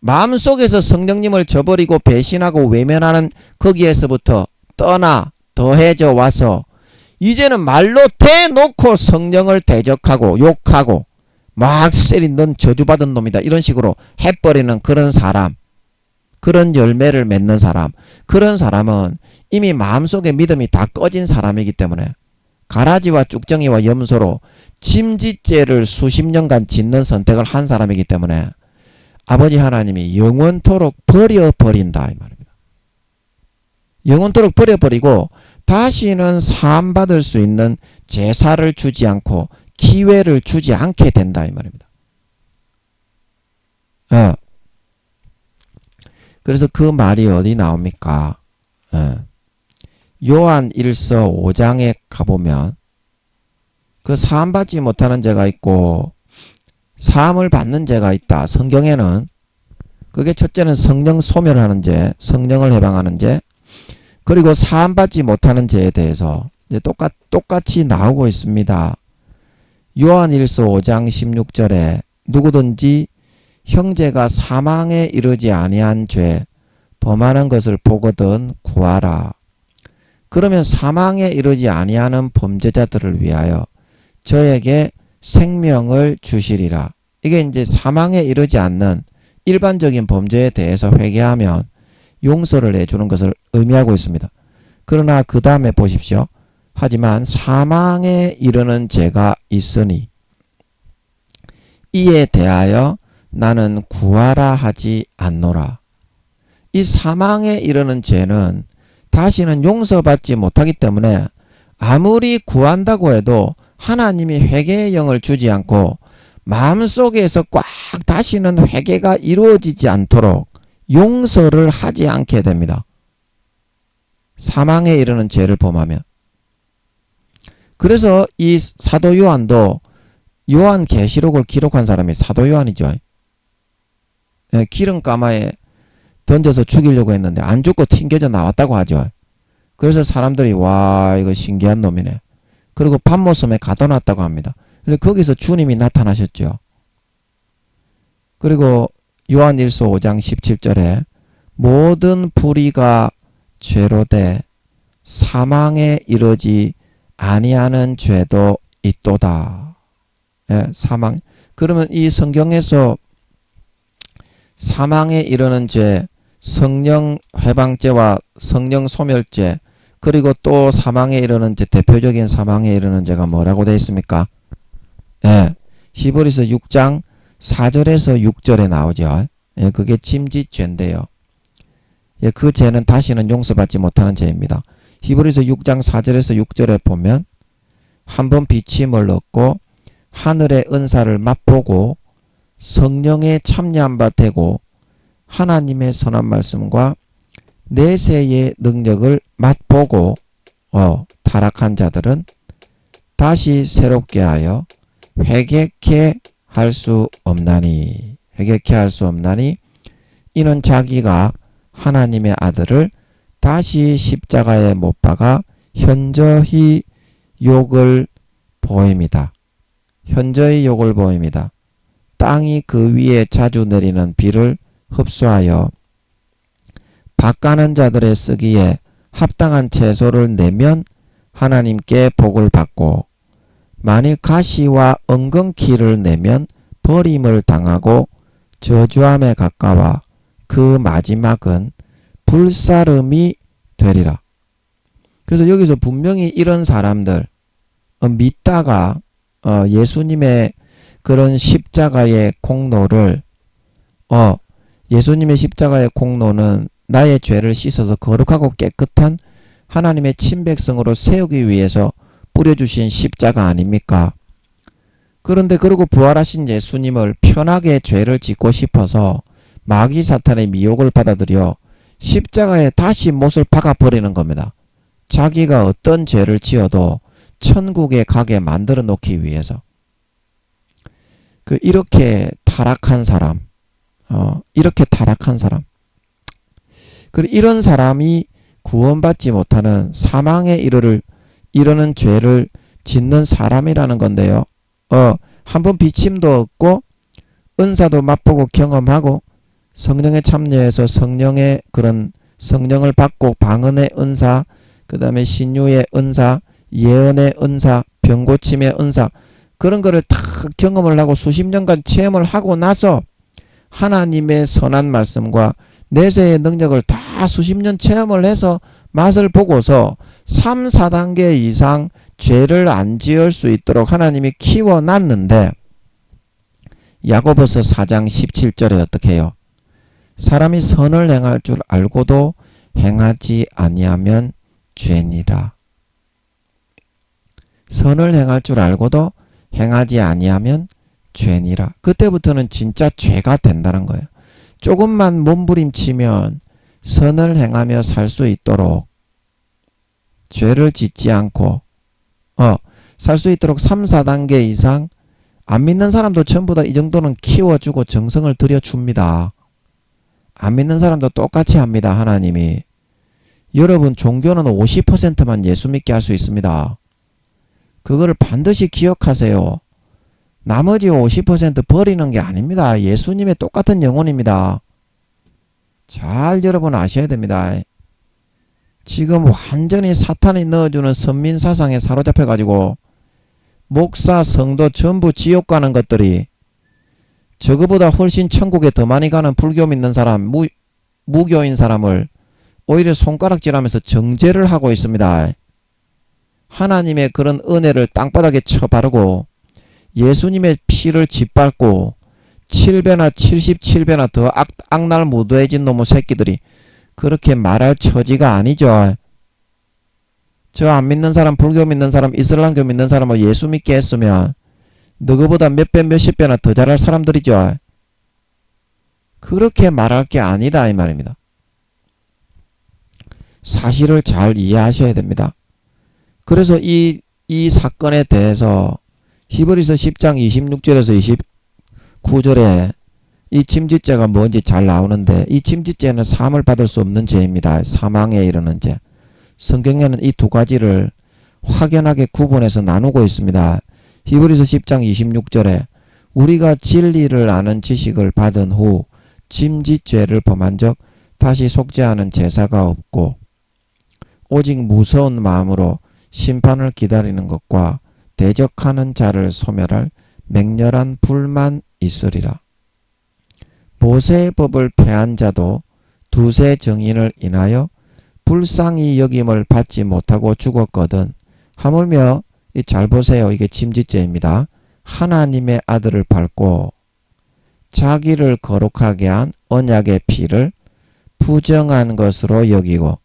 마음속에서 성령님을 저버리고 배신하고 외면하는 거기에서부터 떠나 더해져 와서 이제는 말로 대놓고 성령을 대적하고 욕하고 막 세리 넌 저주받은 놈이다 이런 식으로 해버리는 그런 사람, 그런 열매를 맺는 사람, 그런 사람은 이미 마음속에 믿음이 다 꺼진 사람이기 때문에 가라지와 쭉정이와 염소로 짐짓죄를 수십 년간 짓는 선택을 한 사람이기 때문에 아버지 하나님이 영원토록 버려버린다 이 말입니다. 영원토록 버려버리고 다시는 사함받을 수 있는 제사를 주지 않고 기회를 주지 않게 된다 이 말입니다. 그래서 그 말이 어디 나옵니까? 요한 1서 5장에 가보면 그 사함받지 못하는 죄가 있고 사함을 받는 죄가 있다. 성경에는 그게 첫째는 성령 소멸하는 죄, 성령을 해방하는 죄, 그리고 사함받지 못하는 죄에 대해서 이제 똑같이 나오고 있습니다. 요한 1서 5장 16절에 누구든지 형제가 사망에 이르지 아니한 죄 범하는 것을 보거든 구하라. 그러면 사망에 이르지 아니하는 범죄자들을 위하여 저에게 생명을 주시리라. 이게 이제 사망에 이르지 않는 일반적인 범죄에 대해서 회개하면 용서를 해주는 것을 의미하고 있습니다. 그러나 그 다음에 보십시오. 하지만 사망에 이르는 죄가 있으니 이에 대하여 나는 구하라 하지 않노라. 이 사망에 이르는 죄는 다시는 용서받지 못하기 때문에 아무리 구한다고 해도 하나님이 회개의 영을 주지 않고 마음속에서 꽉 다시는 회개가 이루어지지 않도록 용서를 하지 않게 됩니다. 사망에 이르는 죄를 범하면. 그래서 이 사도 요한도 요한 계시록을 기록한 사람이 사도 요한이죠. 기름가마에 던져서 죽이려고 했는데 안 죽고 튕겨져 나왔다고 하죠. 그래서 사람들이 와 이거 신기한 놈이네. 그리고 밤모섬에 가둬놨다고 합니다. 근데 거기서 주님이 나타나셨죠. 그리고 요한일서 5장 17절에 모든 불의가 죄로 돼 사망에 이르지 아니하는 죄도 있도다. 사망. 그러면 이 성경에서 사망에 이르는 죄, 성령 회방죄와 성령 소멸죄, 그리고 또 사망에 이르는 죄, 대표적인 사망에 이르는 죄가 뭐라고 되어 있습니까? 히브리서 6장 4절에서 6절에 나오죠. 그게 침짓죄인데요. 그 죄는 다시는 용서받지 못하는 죄입니다. 히브리서 6장 4절에서 6절에 보면 한번 비침을 얻고 하늘의 은사를 맛보고 성령에 참여한 바 되고 하나님의 선한 말씀과 내세의 능력을 맛보고 타락한 자들은 다시 새롭게 하여 회개케 할 수 없나니 이는 자기가 하나님의 아들을 다시 십자가에 못 박아 현저히 욕을 보입니다. 땅이 그 위에 자주 내리는 비를 흡수하여 밭가는 자들의 쓰기에 합당한 채소를 내면 하나님께 복을 받고 만일 가시와 엉겅퀴를 내면 버림을 당하고 저주함에 가까워 그 마지막은 불사름이 되리라. 그래서 여기서 분명히 이런 사람들 믿다가 예수님의 그런 십자가의 공로를 예수님의 십자가의 공로는 나의 죄를 씻어서 거룩하고 깨끗한 하나님의 친백성으로 세우기 위해서 뿌려주신 십자가 아닙니까? 그런데 그러고 부활하신 예수님을 편하게 죄를 짓고 싶어서 마귀 사탄의 미혹을 받아들여 십자가에 다시 못을 박아버리는 겁니다. 자기가 어떤 죄를 지어도 천국에 가게 만들어 놓기 위해서. 이렇게 타락한 사람, 이런 사람이 구원받지 못하는 사망에 이르는 죄를 짓는 사람이라는 건데요. 한번 비침도 얻고 은사도 맛보고 경험하고 성령에 참여해서 성령의 그런 성령을 받고 방언의 은사, 그 다음에 신유의 은사, 예언의 은사, 병고침의 은사, 그런 거를 다 경험을 하고 수십 년간 체험을 하고 나서 하나님의 선한 말씀과 내세의 능력을 다 수십 년 체험을 해서 맛을 보고서 3, 4단계 이상 죄를 안 지을 수 있도록 하나님이 키워놨는데 야고보서 4장 17절에 어떻게 해요? 사람이 선을 행할 줄 알고도 행하지 아니하면 죄니라. 선을 행할 줄 알고도 행하지 아니하면 죄니라. 그때부터는 진짜 죄가 된다는 거예요. 조금만 몸부림치면 선을 행하며 살 수 있도록 죄를 짓지 않고 살 수 있도록 3, 4단계 이상 안 믿는 사람도 전부 다 이 정도는 키워주고 정성을 들여줍니다. 안 믿는 사람도 똑같이 합니다. 하나님이. 여러분 종교는 50%만 예수 믿게 할 수 있습니다. 그거를 반드시 기억하세요. 나머지 50% 버리는 게 아닙니다. 예수님의 똑같은 영혼입니다. 잘 여러분 아셔야 됩니다. 지금 완전히 사탄이 넣어주는 선민사상에 사로잡혀가지고 목사, 성도 전부 지옥 가는 것들이 저거보다 훨씬 천국에 더 많이 가는 불교 믿는 사람, 무교인 사람을 오히려 손가락질하면서 정죄를 하고 있습니다. 하나님의 그런 은혜를 땅바닥에 쳐바르고 예수님의 피를 짓밟고 7배나 77배나 더 악날무도해진 놈의 새끼들이 그렇게 말할 처지가 아니죠. 저 안 믿는 사람, 불교 믿는 사람, 이슬람교 믿는 사람을 예수 믿게 했으면 너그보다 몇 배, 몇십 배나 더 잘할 사람들이죠. 그렇게 말할 게 아니다 이 말입니다. 사실을 잘 이해하셔야 됩니다. 그래서 이 사건에 대해서 히브리서 10장 26절에서 29절에 이 침짓죄가 뭔지 잘 나오는데 이 침짓죄는 사함을 받을 수 없는 죄입니다. 사망에 이르는 죄. 성경에는 이 두 가지를 확연하게 구분해서 나누고 있습니다. 히브리서 10장 26절에 우리가 진리를 아는 지식을 받은 후 침짓죄를 범한 적 다시 속죄하는 제사가 없고 오직 무서운 마음으로 심판을 기다리는 것과 대적하는 자를 소멸할 맹렬한 불만 있으리라. 모세의 법을 폐한 자도 두세 증인을 인하여 불쌍히 여김을 받지 못하고 죽었거든. 하물며 잘 보세요. 이게 침짓죄입니다. 하나님의 아들을 밟고 자기를 거룩하게 한 언약의 피를 부정한 것으로 여기고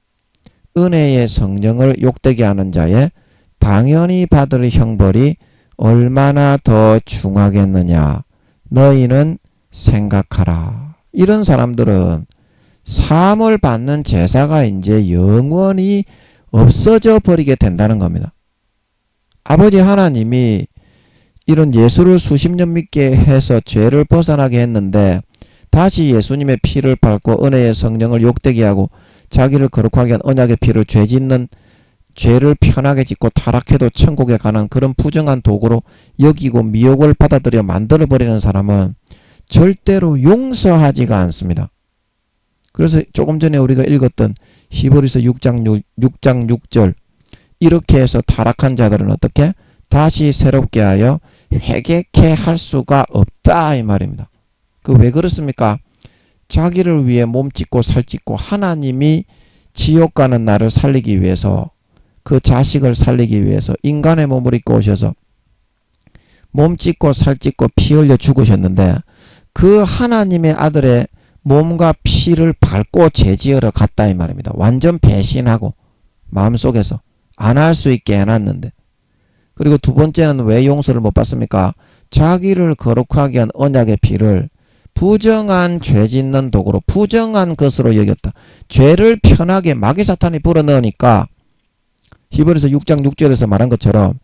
은혜의 성령을 욕되게 하는 자의 당연히 받을 형벌이 얼마나 더 중하겠느냐. 너희는 생각하라. 이런 사람들은 사함을 받는 제사가 이제 영원히 없어져 버리게 된다는 겁니다. 아버지 하나님이 이런 예수를 수십 년 믿게 해서 죄를 벗어나게 했는데 다시 예수님의 피를 밟고 은혜의 성령을 욕되게 하고 자기를 거룩하게 한 언약의 피를 죄를 편하게 짓고 타락해도 천국에 가는 그런 부정한 도구로 여기고 미혹을 받아들여 만들어버리는 사람은 절대로 용서하지가 않습니다. 그래서 조금 전에 우리가 읽었던 히브리서 6장 6절 이렇게 해서 타락한 자들은 어떻게? 다시 새롭게 하여 회개케 할 수가 없다 이 말입니다. 그 왜 그렇습니까? 자기를 위해 몸 찢고 살 찢고 하나님이 지옥 가는 나를 살리기 위해서 그 자식을 살리기 위해서 인간의 몸을 입고 오셔서 몸 찢고 살 찢고 피 흘려 죽으셨는데 그 하나님의 아들의 몸과 피를 밟고 죄지으러 갔다 이 말입니다. 완전 배신하고 마음속에서 안 할 수 있게 해놨는데. 그리고 두 번째는 왜 용서를 못 받습니까? 자기를 거룩하게 한 언약의 피를 부정한 죄 짓는 도구로 부정한 것으로 여겼다. 죄를 편하게 마귀 사탄이 불어넣으니까 히브리서 6장 6절에서 말한 것처럼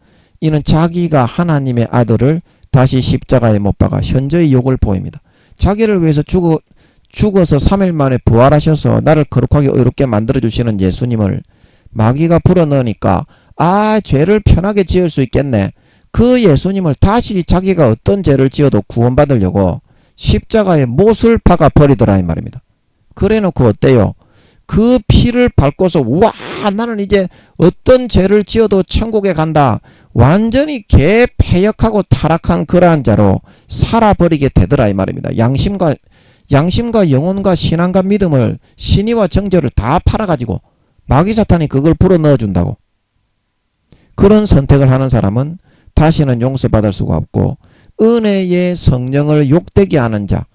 이는 자기가 하나님의 아들을 다시 십자가에 못 박아 현저히 욕을 보입니다. 자기를 위해서 죽어서 3일 만에 부활하셔서 나를 거룩하게 의롭게 만들어주시는 예수님을 마귀가 불어넣으니까 죄를 편하게 지을 수 있겠네. 그 예수님을 다시 자기가 어떤 죄를 지어도 구원받으려고 십자가에 못을 박아 버리더라 이 말입니다. 그래 놓고 어때요? 그 피를 밟고서 와 나는 이제 어떤 죄를 지어도 천국에 간다. 완전히 개폐역하고 타락한 그러한 자로 살아버리게 되더라 이 말입니다. 양심과 영혼과 신앙과 믿음을 신의와 정죄를 다 팔아가지고 마귀 사탄이 그걸 불어넣어준다고. 그런 선택을 하는 사람은 다시는 용서받을 수가 없고 은혜의 성령을 욕되게 하는 자.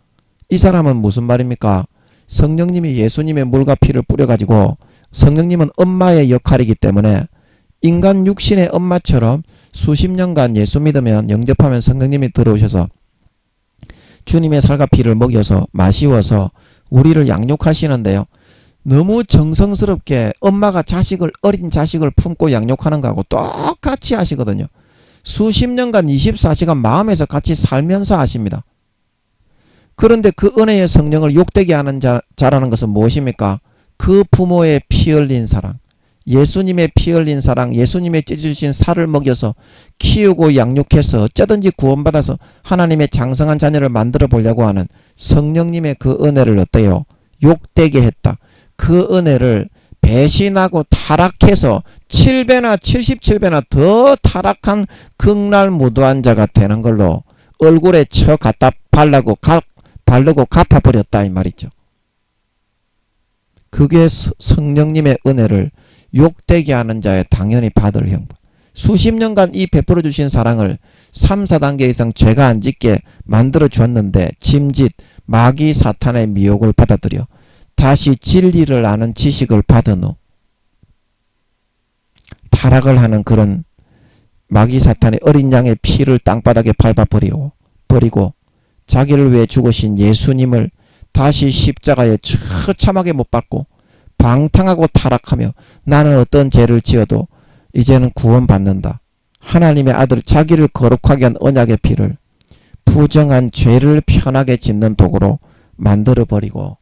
이 사람은 무슨 말입니까? 성령님이 예수님의 물과 피를 뿌려가지고 성령님은 엄마의 역할이기 때문에 인간 육신의 엄마처럼 수십 년간 예수 믿으면 영접하면 성령님이 들어오셔서 주님의 살과 피를 먹여서 마시워서 우리를 양육하시는데요. 너무 정성스럽게 엄마가 어린 자식을 품고 양육하는 거하고 똑같이 하시거든요. 수십 년간 24시간 마음에서 같이 살면서 하십니다. 그런데 그 은혜의 성령을 욕되게 하는 자라는 것은 무엇입니까? 그 부모의 피 흘린 사랑, 예수님의 피 흘린 사랑, 예수님의 찢어주신 살을 먹여서 키우고 양육해서 어쩌든지 구원받아서 하나님의 장성한 자녀를 만들어 보려고 하는 성령님의 그 은혜를 어때요? 욕되게 했다. 그 은혜를 배신하고 타락해서 7배나 77배나 더 타락한 극날무도한 자가 되는 걸로 얼굴에 쳐 갖다 바르고 갚아버렸다 이 말이죠. 그게 성령님의 은혜를 욕되게 하는 자에 당연히 받을 형벌. 수십 년간 이 베풀어 주신 사랑을 3, 4단계 이상 죄가 안 짓게 만들어 주었는데 짐짓 마귀 사탄의 미혹을 받아들여 다시 진리를 아는 지식을 받은 후 타락을 하는 그런 마귀 사탄의 어린 양의 피를 땅바닥에 밟아버리고 자기를 위해 죽으신 예수님을 다시 십자가에 처참하게 못 박고 방탕하고 타락하며 나는 어떤 죄를 지어도 이제는 구원받는다. 하나님의 아들 자기를 거룩하게 한 언약의 피를 부정한 죄를 편하게 짓는 도구로 만들어버리고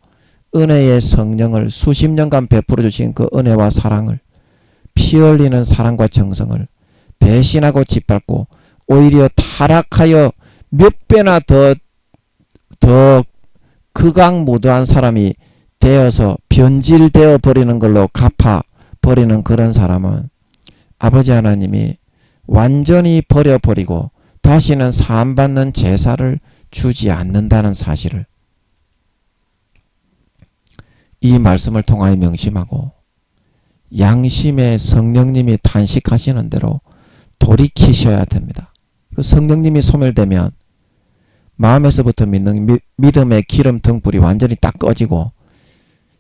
은혜의 성령을 수십 년간 베풀어 주신 그 은혜와 사랑을 피 흘리는 사랑과 정성을 배신하고 짓밟고 오히려 타락하여 몇 배나 더 극악무도한 사람이 되어서 변질되어 버리는 걸로 갚아버리는 그런 사람은 아버지 하나님이 완전히 버려버리고 다시는 사함받는 제사를 주지 않는다는 사실을 이 말씀을 통하여 명심하고 양심의 성령님이 탄식하시는 대로 돌이키셔야 됩니다. 그 성령님이 소멸되면 마음에서부터 믿는 믿음의 기름 등불이 완전히 딱 꺼지고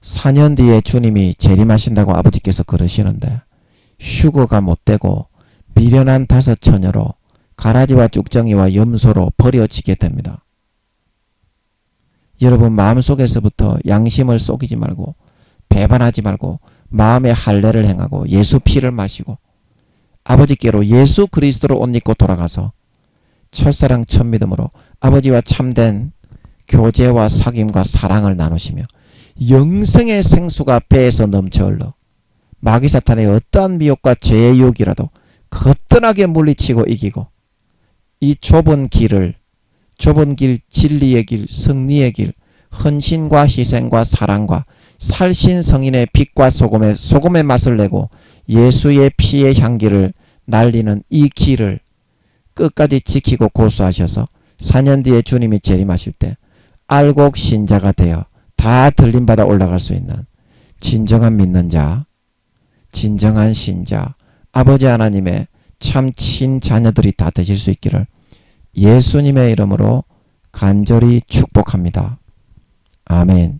4년 뒤에 주님이 재림하신다고 아버지께서 그러시는데 휴거가 못되고 미련한 5 처녀로 가라지와 쭉정이와 염소로 버려지게 됩니다. 여러분 마음속에서부터 양심을 속이지 말고 배반하지 말고 마음의 할례를 행하고 예수 피를 마시고 아버지께로 예수 그리스도로 옷 입고 돌아가서 첫사랑 첫믿음으로 아버지와 참된 교제와 사귐과 사랑을 나누시며 영생의 생수가 배에서 넘쳐 흘러 마귀 사탄의 어떠한 미혹과 죄의 유혹이라도 거뜬하게 물리치고 이기고 이 좁은 길 진리의 길 승리의 길 헌신과 희생과 사랑과 살신 성인의 빛과 소금의 맛을 내고 예수의 피의 향기를 날리는 이 길을 끝까지 지키고 고수하셔서 4년 뒤에 주님이 재림하실 때 알곡 신자가 되어 다 들림받아 올라갈 수 있는 진정한 믿는 자, 진정한 신자, 아버지 하나님의 참 친자녀들이 다 되실 수 있기를 예수님의 이름으로 간절히 축복합니다. 아멘.